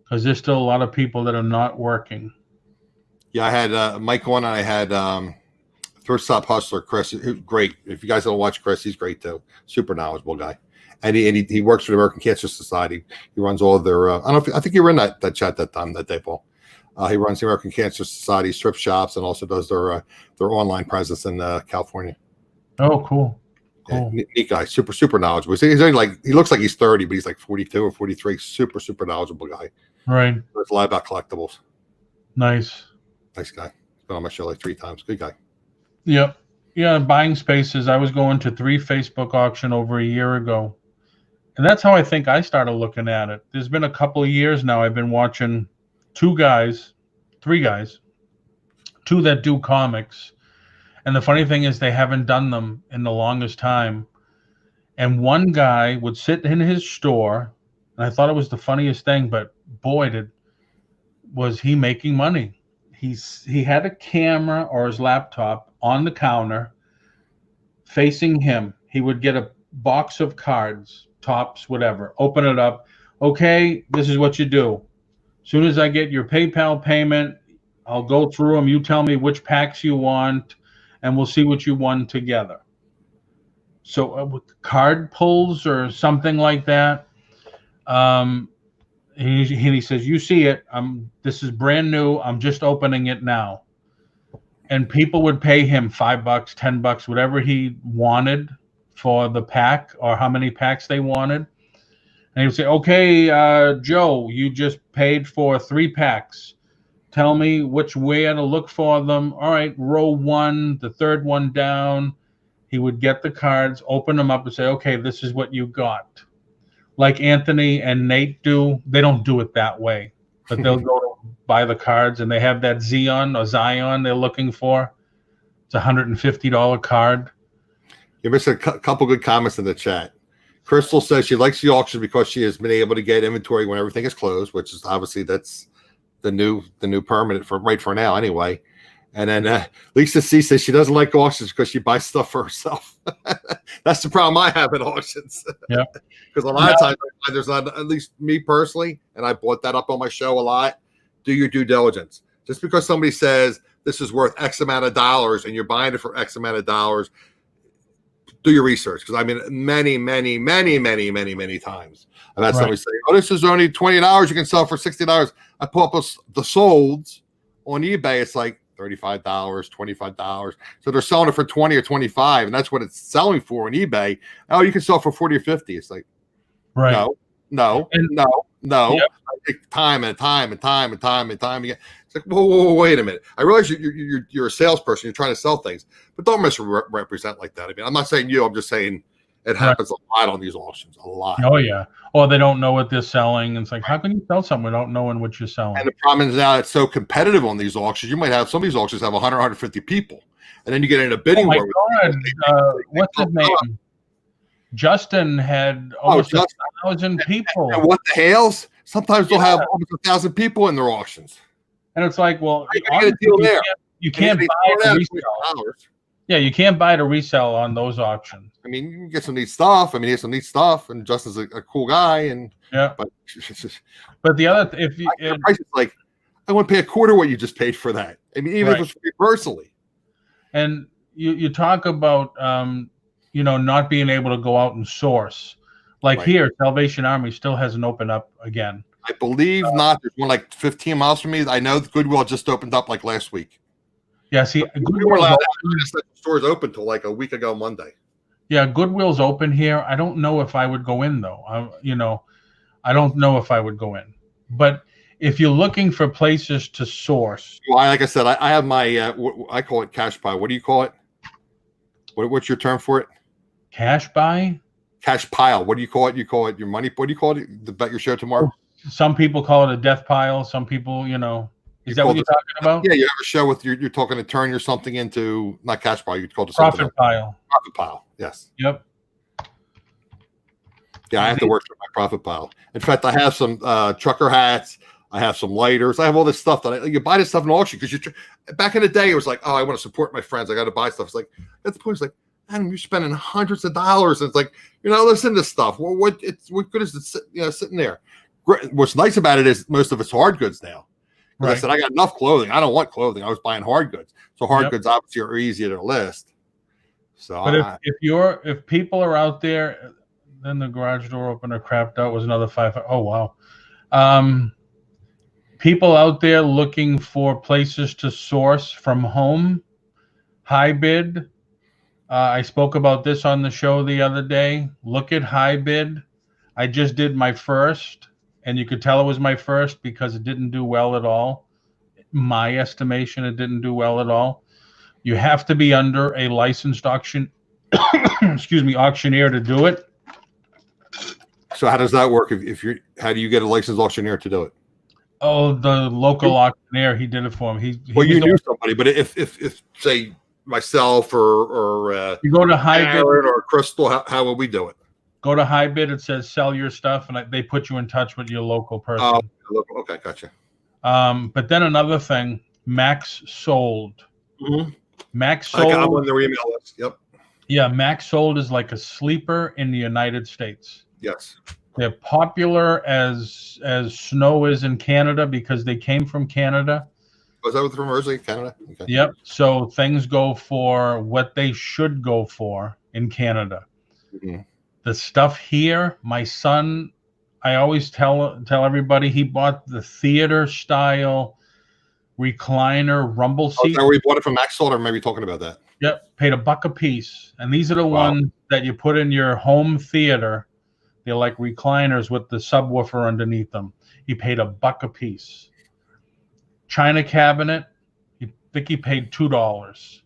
because there's still a lot of people that are not working. Yeah, I had Mike on, and I had Thrift Stop Hustler Chris. Great. If you guys don't watch Chris, he's great too. Super knowledgeable guy. And he works for the American Cancer Society. He runs all of their. I think you were in that chat that day, Paul. He runs the American Cancer Society strip shops and also does their online presence in California. Oh, cool. Yeah, neat guy. Super knowledgeable. He's only he looks like he's 30, but he's like 42 or 43. Super knowledgeable guy. Right. Knows a lot about collectibles. Nice guy. He's been on my show like 3 times. Good guy. Yep. Yeah, buying spaces. I was going to 3 Facebook auction over a year ago. And that's how I think I started looking at it. There's been a couple of years now I've been watching 3 guys, 2 that do comics. And the funny thing is they haven't done them in the longest time. And one guy would sit in his store, and I thought it was the funniest thing, but boy, was he making money. He had a camera or his laptop on the counter facing him. He would get a box of cards, tops, whatever, open it up. Okay, this is what you do. As soon as I get your PayPal payment, I'll go through them. You tell me which packs you want, and we'll see what you won together. So with card pulls or something like that. He says, you see it. This is brand new. I'm just opening it now. And people would pay him $5, $10, whatever he wanted for the pack or how many packs they wanted. And he would say, okay, Joe, you just paid for 3 packs. Tell me which way to look for them. All right, row 1, the 3rd one down. He would get the cards, open them up and say, okay, this is what you got. Like Anthony and Nate do. They don't do it that way, but they'll go to buy the cards, and they have that Zion they're looking for. It's a $150 card. You missed a couple good comments in the chat. Crystal says she likes the auction because she has been able to get inventory when everything is closed, which is obviously that's the new permanent for now anyway. And then Lisa C says she doesn't like auctions because she buys stuff for herself. That's the problem I have at auctions. Yeah, because a lot of times there's not, at least me personally, and I brought that up on my show a lot. Do your due diligence. Just because somebody says this is worth X amount of dollars and you're buying it for X amount of dollars, do your research. Because many times I've had somebody say, "Oh, this is only $20. You can sell for $60." I pull up the solds on eBay. It's like $35, $25. So they're selling it for 20 or 25, and that's what it's selling for on eBay. Oh, you can sell for 40 or 50. It's like, no. Yep. I take time and time again. It's like, whoa, wait a minute. I realize you're a salesperson. You're trying to sell things, but don't misrepresent like that. I'm not saying you. I'm just saying it happens a lot on these auctions. A lot. Oh yeah. Or they don't know what they're selling. It's like, how can you sell something without knowing what you're selling? And the problem is now it's so competitive on these auctions. You might have some of these auctions have 100, 150 people, and then you get in a bidding war. God. What's his name? Justin had almost 1,000 people. And what the hells? Sometimes they'll have almost 1,000 people in their auctions. And it's like, well, you gotta get a deal there. You can't buy it to resell. Yeah, you can't buy to resell on those auctions. I mean, you can get some neat stuff. I mean, he has some neat stuff, and Justin's a cool guy. And yeah, but the other, if you, price is like, I want to pay a quarter what you just paid for that. I mean, even if it's personally. And you talk about not being able to go out and source. Like here, Salvation Army still hasn't opened up again. I believe not. There's one like 15 miles from me. I know Goodwill just opened up like last week. Yeah, see, Goodwill stores open till like a week ago Monday. Yeah, Goodwill's open here. I don't know if I would go in though. I don't know if I would go in. But if you're looking for places to source, well, like I said, I have my I call it cash pile. What do you call it? What's your term for it? Cash buy? Cash pile. What do you call it? You call it your money. What do you call it? Bet your show tomorrow. Some people call it a death pile. Some people, is that what you're talking about? Yeah, you have a show with you're talking to turn your something into not cash pile. You call it profit pile. Profit pile. Yes. Yep. Yeah, I have to work for my profit pile. In fact, I have some trucker hats. I have some lighters. I have all this stuff that you buy this stuff in auction because back in the day it was like, oh, I want to support my friends. I got to buy stuff. It's like at the point it's like, Adam, you're spending hundreds of dollars. And it's like you're not listening to stuff. Well, what good is it sitting there? What's nice about it is most of it's hard goods now. Right. I said I got enough clothing. I don't want clothing. I was buying hard goods. So hard goods obviously are easier to list. So, but if people are out there, then the garage door opener crapped out was another $5. Oh wow. People out there looking for places to source from home, high bid. I spoke about this on the show the other day. Look at high bid. I just did my first, and you could tell it was my first because it didn't do well at all. My estimation, it didn't do well at all. You have to be under a licensed auctioneer to do it. So how does that work? How do you get a licensed auctioneer to do it? Oh, the local auctioneer, he did it for me. Well, you knew somebody, but if say myself or you go to high bid or Crystal, how would we do it? Go to high bid. It says sell your stuff, and they put you in touch with your local person. Oh, okay, gotcha. But then another thing, Max Sold. Mm-hmm. Max Sold. I got on their email list. Yep. Yeah, Max Sold is like a sleeper in the United States. Yes. They're popular as snow is in Canada because they came from Canada. Was that from originally Canada? Okay. Yep. So things go for what they should go for in Canada. Mm-hmm. The stuff here, my son, I always tell everybody he bought the theater style recliner rumble seat. Oh, we bought it from Max Sold, or maybe talking about that. Yep, paid $1 a piece, and these are the ones that you put in your home theater. They're like recliners with the subwoofer underneath them. He paid $1 a piece. China cabinet, I think he paid $2.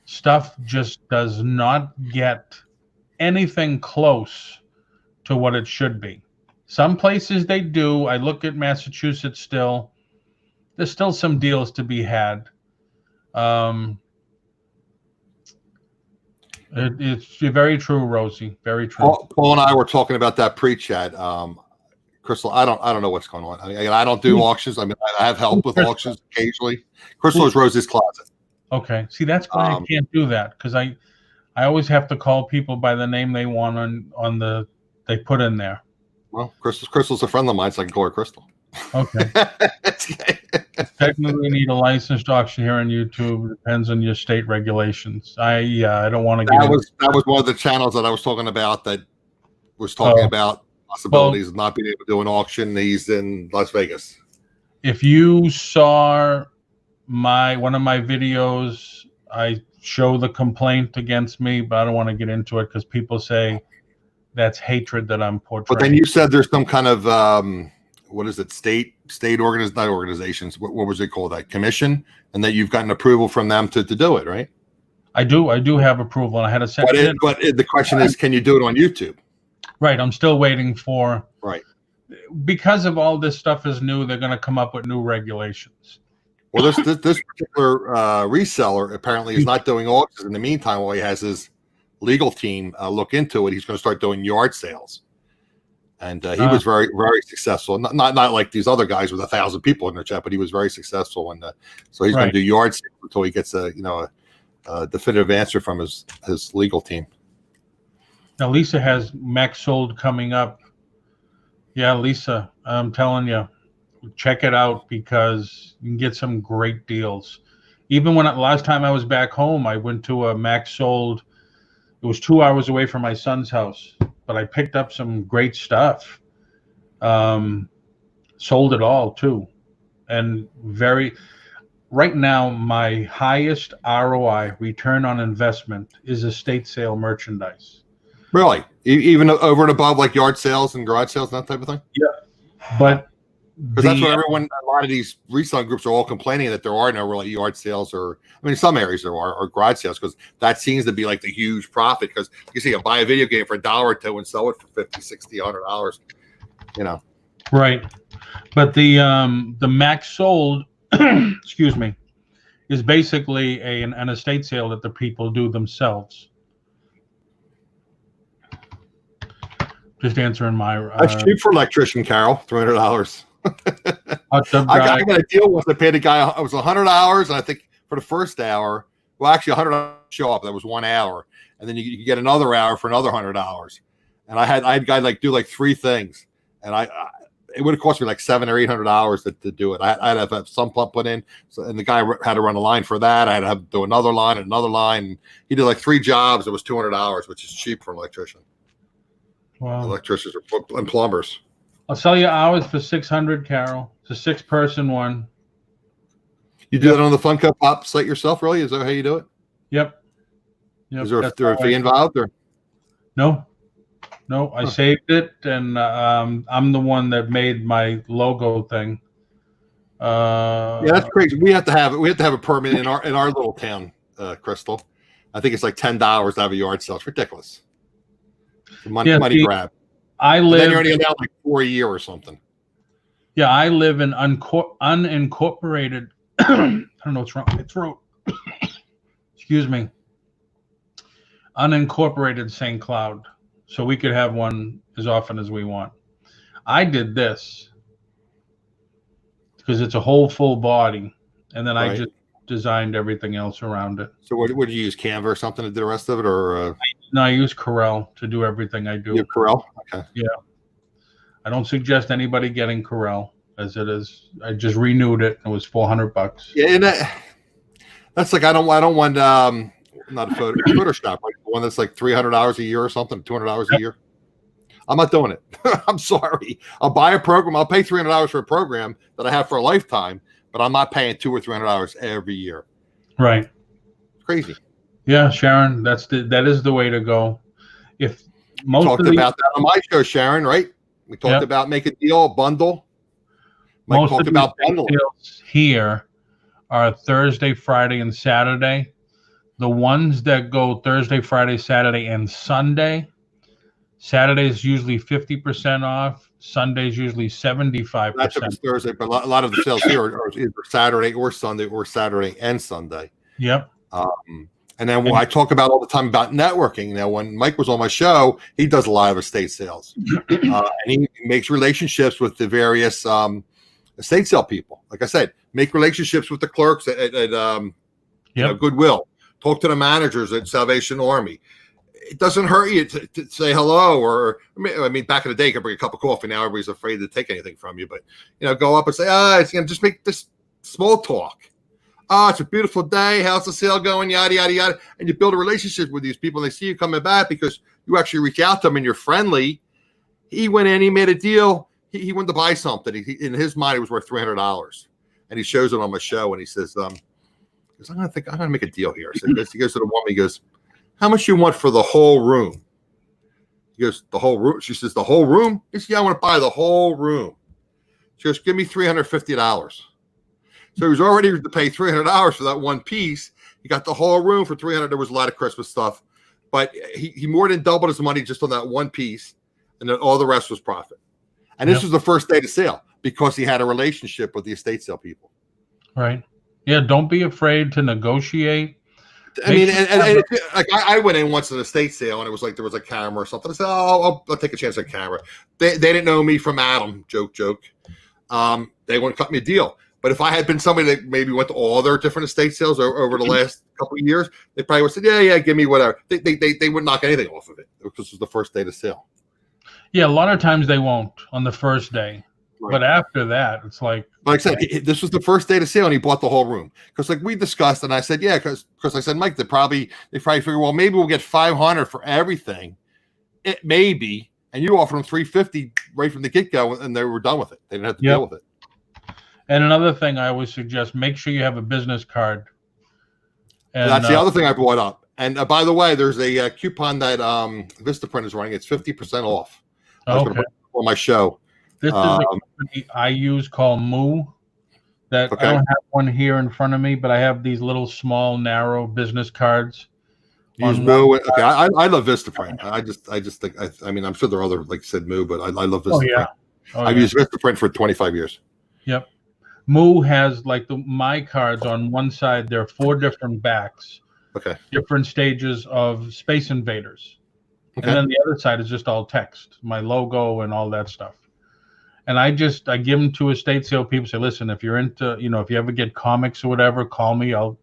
Stuff just does not get anything close to what it should be. Some places they do. I look at Massachusetts still. There's still some deals to be had. It's very true, Rosie. Very true. Paul and I were talking about that pre-chat. Crystal, I don't know what's going on. I don't do auctions. I mean, I have help with auctions occasionally. Crystal is Rosie's closet. Okay. See, that's why I can't do that because I always have to call people by the name they want on the they put in there. Well, Crystal's a friend of mine, so I can call her Crystal. Okay. Technically need a licensed auctioneer on YouTube. Depends on your state regulations. I don't want to get that was one of the channels that I was talking about that was talking about possibilities of not being able to do an auction. He's in Las Vegas. If you saw one of my videos, I show the complaint against me, but I don't want to get into it because people say that's hatred that I'm portraying. But then you said there's some kind of what is it? State not organizations. What was it called? That commission, and that you've gotten approval from them to do it, right? I do have approval, and I had to send but the question is, can you do it on YouTube? Right. I'm still waiting for. Right. Because of all this stuff is new, they're going to come up with new regulations. Well, this particular reseller apparently is not doing auctions. In the meantime, while he has his legal team look into it, he's going to start doing yard sales. And he was very, very successful. Not like these other guys with 1,000 people in their chat, but he was very successful. And so he's going to do yard sales until he gets a definitive answer from his legal team. Now Lisa has Max Sold coming up. Yeah, Lisa, I'm telling you, check it out because you can get some great deals. Even when last time I was back home, I went to a Max Sold. It was 2 hours away from my son's house, but I picked up some great stuff. Sold it all too. And right now, my highest ROI, return on investment, is estate sale merchandise. Really? Even over and above like yard sales and garage sales and that type of thing? Yeah. But because that's what a lot of these reselling groups are all complaining that there are no really yard sales, or I mean, in some areas there are, or garage sales, because that seems to be like the huge profit. Because you see, you buy a video game for $1 or $2 and sell it for $50, $60, $100. You know, right? But the Max Sold, excuse me, is basically an estate sale that the people do themselves. Just answering my. That's cheap for an electrician, Carol. $300. I got a deal once. I paid a guy. It was $100, and I think for the first hour. Well, actually, $100 show up. That was 1 hour, and then you get another hour for another $100. And I had guy like do like 3 things, and it would have cost me like $700 or $800 to do it. I'd have some pump put in, and the guy had to run a line for that. I had to have do another line and another line. And he did like 3 jobs. It was $200, which is cheap for an electrician. Wow. Electricians and plumbers. I'll sell you hours for $600, Carol. It's a 6-person one. You do that on the Funko Pop site yourself, really? Is that how you do it? Yep. Is there a fee involved? Or? No. I saved it, and I'm the one that made my logo thing. Yeah, that's crazy. We have to have a permit in our little town, Crystal. I think it's like $10 to have a yard sale. It's ridiculous. Money grab. I live. Then you're only allowed like 4 a year or something. Yeah, I live in unincorporated. I don't know what's wrong. It's wrong. Excuse me. Unincorporated St. Cloud, so we could have one as often as we want. I did this because it's a whole full body, and then I just designed everything else around it. So what did you use, Canva or something to do the rest of it, or? No, I use Corel to do everything I do. You Corel? Okay. Yeah. I don't suggest anybody getting Corel as it is. I just renewed it. It was $400. Yeah, and that's like I don't want not a Photoshop, right? One that's like $300 a year or something, $200 a year. I'm not doing it. I'm sorry. I'll buy a program. I'll pay $300 for a program that I have for a lifetime, but I'm not paying $200 or $300 every year. Right. Crazy. Yeah, Sharon, that is the way to go. If most we talked about that on my show, Sharon, right? We talked about make a deal, a bundle. Most talked about bundling here are Thursday, Friday, and Saturday. The ones that go Thursday, Friday, Saturday, and Sunday. Saturday is usually 50% off. Sunday is usually 75%. That's Thursday, but a lot of the sales here are either Saturday or Sunday, or Saturday and Sunday. Yep. And then I talk about all the time about networking. Now, when Mike was on my show, he does a lot of estate sales, and he makes relationships with the various estate sale people. Like I said, make relationships with the clerks at Goodwill. Talk to the managers at Salvation Army. It doesn't hurt you to say hello, or I mean, back in the day, you could bring a cup of coffee. Now everybody's afraid to take anything from you, but go up and say, just make this small talk. It's a beautiful day. How's the sale going? Yada, yada, yada. And you build a relationship with these people. And they see you coming back because you actually reach out to them and you're friendly. He went in, he made a deal. He wanted to buy something. In his mind, it was worth $300. And he shows it on my show. And he says, I'm going to make a deal here. So he goes to the woman. He goes, how much you want for the whole room? He goes, the whole room? She says, the whole room? He says, yeah, I want to buy the whole room. She goes, give me $350. So he was already to pay $300 for that one piece. He got the whole room for $300. There was a lot of Christmas stuff, but he more than doubled his money just on that one piece, and then all the rest was profit. And this was the first day to sale because he had a relationship with the estate sale people. Right. Yeah. Don't be afraid to negotiate. I mean, and like I went in once to the estate sale, and it was like there was a camera or something. I said, "Oh, I'll take a chance on camera." They didn't know me from Adam. Joke. They wouldn't cut me a deal. But if I had been somebody that maybe went to all their different estate sales over the last couple of years, they probably would have said, "Yeah, give me whatever." They wouldn't knock anything off of it because this was the first day of the sale. Yeah, a lot of times they won't on the first day. Right. But after that, it's like I said, this was the first day of the sale, and he bought the whole room because, like we discussed, and I said, yeah, because I said, Mike, they probably figure, well, maybe we'll get $500 for everything, it maybe, and you offered them $350 right from the get go, and they were done with it. They didn't have to deal with it. And another thing I always suggest: make sure you have a business card. And that's the other thing I brought up. And by the way, there's a coupon that Vistaprint is running. It's 50% off. Okay. On my show. This is a company I use called Moo. I don't have one here in front of me, but I have these little small, narrow business cards. Use Moo. Okay, I love Vistaprint. I just think I mean I'm sure there are other, like you said, Moo, but I love Vistaprint. I've used Vistaprint for 25 years. Yep. Moo has like my cards on one side. There are 4 different backs. Okay. Different stages of Space Invaders. Okay. And then the other side is just all text, my logo and all that stuff. And I give them to estate sale people. Say, listen, if you're into, if you ever get comics or whatever, call me. I'll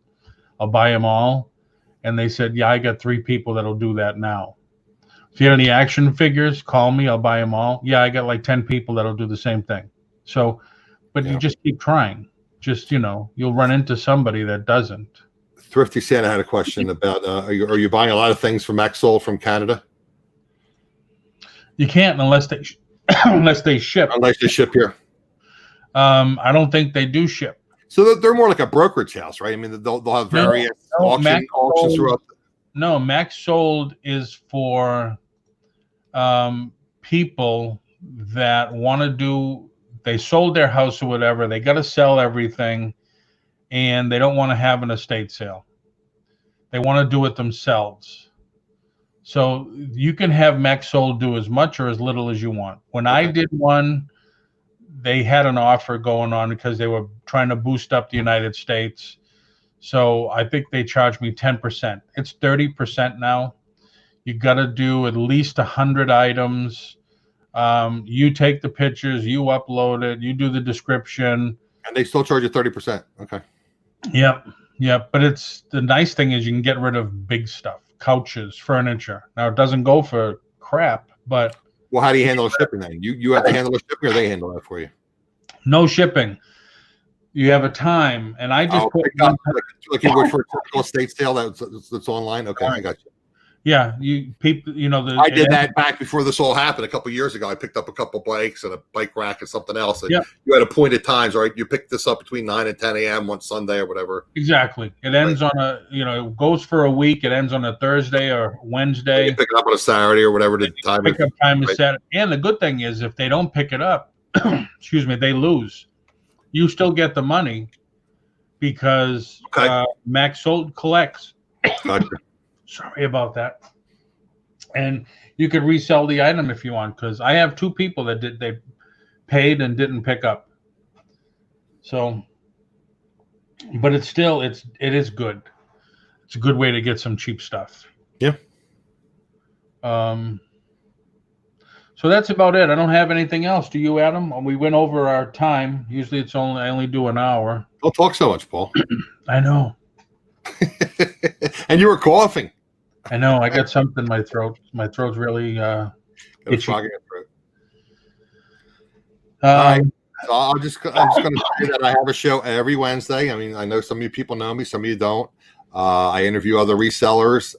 buy them all. And they said, yeah, I got 3 people that'll do that now. If you have any action figures, call me. I'll buy them all. Yeah, I got like 10 people that'll do the same thing. So, but you just keep trying. Just, you'll run into somebody that doesn't. Thrifty Santa had a question about, are you buying a lot of things from Maxol from Canada? You can't unless they ship. Unless they ship here. I don't think they do ship. So they're more like a brokerage house, right? I mean, they'll have various auctions throughout. No, Max Sold is for people that want to do. They sold their house or whatever. They got to sell everything, and they don't want to have an estate sale. They want to do it themselves. So you can have Max Sold do as much or as little as you want. When I did one, they had an offer going on because they were trying to boost up the United States. So I think they charged me 10%. It's 30% now. You got to do at least 100 items. You take the pictures, you upload it, you do the description. And they still charge you 30%. Okay. Yep. But the nice thing is you can get rid of big stuff. Couches, furniture. Now it doesn't go for crap, but well, how do you handle shipping then? You have to handle the shipping, or they handle that for you? No shipping. You have a time, and I just put up, like you would for a typical estate sale that's online. Okay, I got you. Yeah, people. I did that back before this all happened a couple of years ago. I picked up a couple bikes and a bike rack and something else. And you had appointed times, right? You picked this up between 9 and 10 a.m. on Sunday or whatever. Exactly. It ends on it goes for a week. It ends on a Thursday or Wednesday. You pick it up on a Saturday or whatever the time is. Pickup time is Saturday. And the good thing is, if they don't pick it up, they lose. You still get the money because Max Sold collects. Gotcha. Sorry about that. And you could resell the item if you want, because I have 2 people that they paid and didn't pick up. So, but it is good. It's a good way to get some cheap stuff. Yeah. So that's about it. I don't have anything else. Do you, Adam? We went over our time. Usually I only do an hour. Don't talk so much, Paul. I know. And you were coughing. I know. I got something in my throat. My throat's really itchy. So I'm just going to say that I have a show every Wednesday. I mean, I know some of you people know me, some of you don't. I interview other resellers.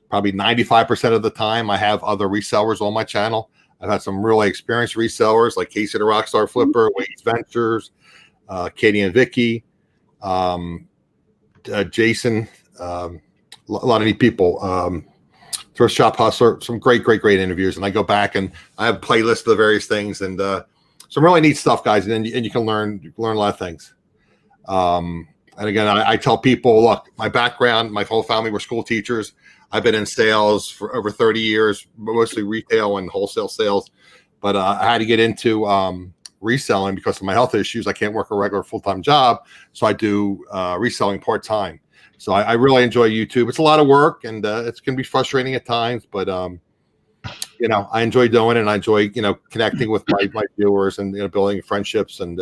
Probably 95% of the time, I have other resellers on my channel. I've had some really experienced resellers like Casey the Rockstar Flipper, Wade's Ventures, Katie and Vicky, Jason. A lot of neat people. Thrift Shop Hustler, some great interviews. And I go back and I have a playlist of the various things and some really neat stuff, guys. And you can learn a lot of things. And again, I tell people, look, my background, my whole family were school teachers. I've been in sales for over 30 years, mostly retail and wholesale sales. But I had to get into reselling because of my health issues. I can't work a regular full-time job. So I do reselling part-time. So I really enjoy YouTube. It's a lot of work, and it's going to be frustrating at times, but you know, I enjoy doing it, and I enjoy, you know, connecting with my viewers, and, you know, building friendships, and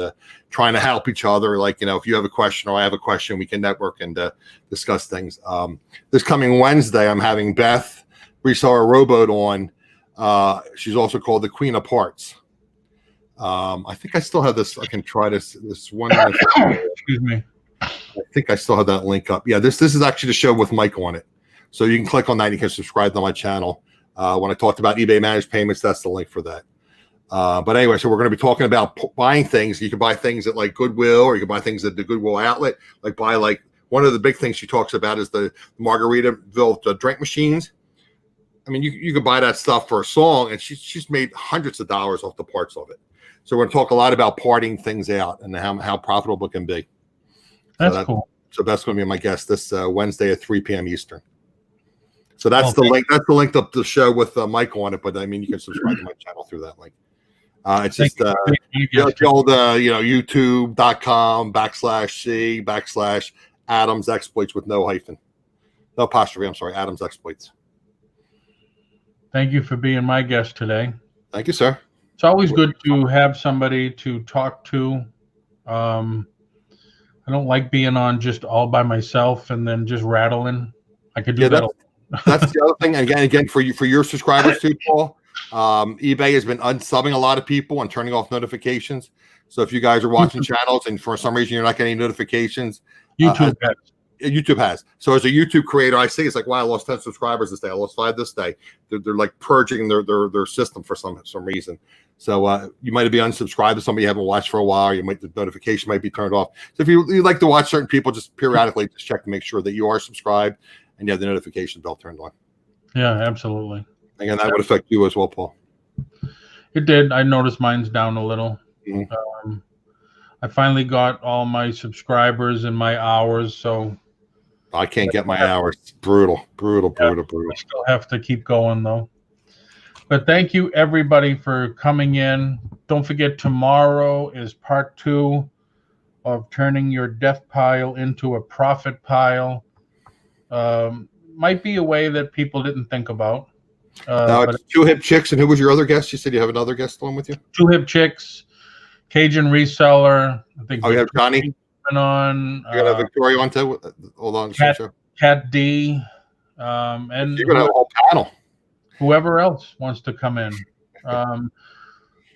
trying to help each other. Like, you know, if you have a question or I have a question, we can network and discuss things. This coming Wednesday, I'm having Beth Reseller Rowboat on. She's also called the Queen of Parts. I think I still have this. I can try this one. Excuse me. I think I still have that link up. Yeah, this is actually the show with Mike on it. So you can click on that. You can subscribe to my channel. When I talked about eBay managed payments, that's the link for that. But anyway, so we're going to be talking about buying things. You can buy things at like Goodwill, or you can buy things at the Goodwill outlet. Like buy like one of the big things she talks about is the Margaritaville drink machines. I mean, you can buy that stuff for a song, and she's made hundreds of dollars off the parts of it. So we're going to talk a lot about parting things out and how profitable it can be. That's cool. So that's going to be my guest this Wednesday at 3 p.m. Eastern. So that's the link. That's the link to the show with Mike on it. But I mean, you can subscribe to my channel through that link. It's just the old YouTube.com/C/Adams Exploits with no hyphen, no apostrophe. I'm sorry, Adams Exploits. Thank you for being my guest today. Thank you, sir. It's always good to have somebody to talk to. I don't like being on just all by myself and then just rattling. I could do that. That's the other thing. Again, for your subscribers too, Paul. eBay has been unsubbing a lot of people and turning off notifications. So if you guys are watching channels and for some reason you're not getting notifications, YouTube has. So as a YouTube creator, I see it's like, wow, I lost 10 subscribers this day. I lost 5 this day. They're like purging their system for some reason. So you might be unsubscribed to somebody you haven't watched for a while. Or the notification might be turned off. So if you like to watch certain people, just periodically just check to make sure that you are subscribed and you have the notification bell turned on. Yeah, absolutely. Again, that would affect you as well, Paul. It did. I noticed mine's down a little. Mm-hmm. I finally got all my subscribers and my hours, so I can't get my hours. Brutal. I still have to keep going though. But thank you everybody for coming in. Don't forget, tomorrow is part 2 of turning your death pile into a profit pile. Might be a way that people didn't think about. Now it's 2 Hip Chicks, and who was your other guest? You said you have another guest on with you? 2 Hip Chicks, Cajun Reseller. I think. Oh, you have Johnny on. You got Victoria on too. Hold on, Cat D, and you're gonna have a whole panel. Whoever else wants to come in.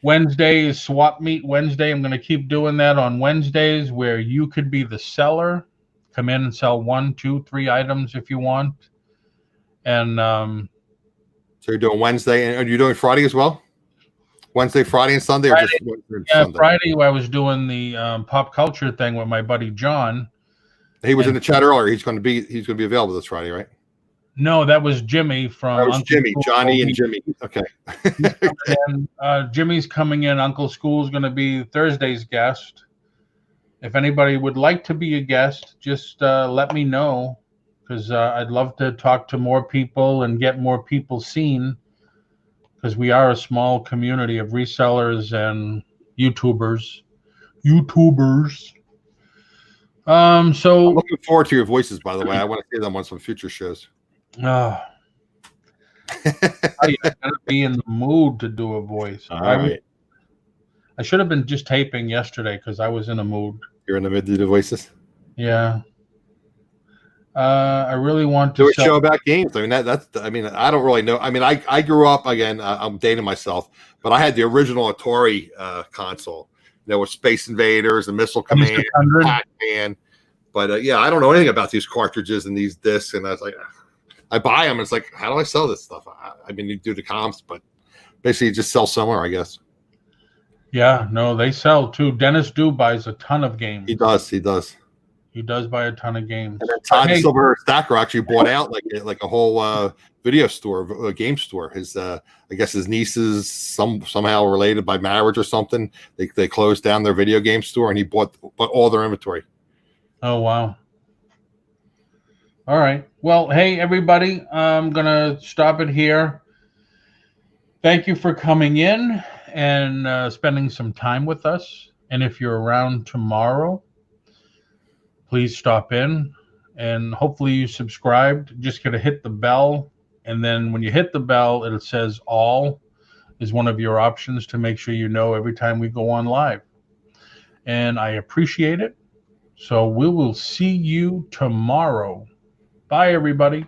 Wednesday is Swap Meet Wednesday. I'm going to keep doing that on Wednesdays, where you could be the seller. Come in and sell 1, 2, 3 items if you want. And so you're doing Wednesday, and are you doing Friday as well? Wednesday, Friday, and Sunday, Friday, or just Sunday? Sunday? Friday I was doing the pop culture thing with my buddy John. He was in the chat earlier. He's going to be available this Friday, right? No, that was Jimmy from. That was Jimmy, Johnny, and Jimmy. Okay. Jimmy's coming in. Uncle School's going to be Thursday's guest. If anybody would like to be a guest, just let me know, because I'd love to talk to more people and get more people seen, because we are a small community of resellers and YouTubers. So I'm looking forward to your voices, by the way. I want to hear them on some future shows. I gotta be in the mood to do a voice. All right. I should have been just taping yesterday because I was in a mood. You're in the mood to do voices? Yeah. I really want to do a show about games. I mean, I don't really know. I mean, I grew up, again, I'm dating myself, but I had the original Atari console. There was Space Invaders and Missile Command, Pac-Man. But yeah, I don't know anything about these cartridges and these discs. And I was like, I buy them. And it's like, how do I sell this stuff? I mean, you do the comps, but basically you just sell somewhere, I guess. Yeah, no, they sell too. Dennis Du buys a ton of games. He does. He does buy a ton of games. And then Todd Silver Stacker actually bought out like a whole video store, a game store. His I guess his nieces somehow related by marriage or something. They closed down their video game store and he bought all their inventory. Oh wow. All right. Well, hey everybody, I'm gonna stop it here. Thank you for coming in and spending some time with us. And if you're around tomorrow, please stop in and hopefully you subscribed. Just gotta hit the bell, and then when you hit the bell, it says all is one of your options to make sure you know every time we go on live. And I appreciate it. So we will see you tomorrow. Bye, everybody.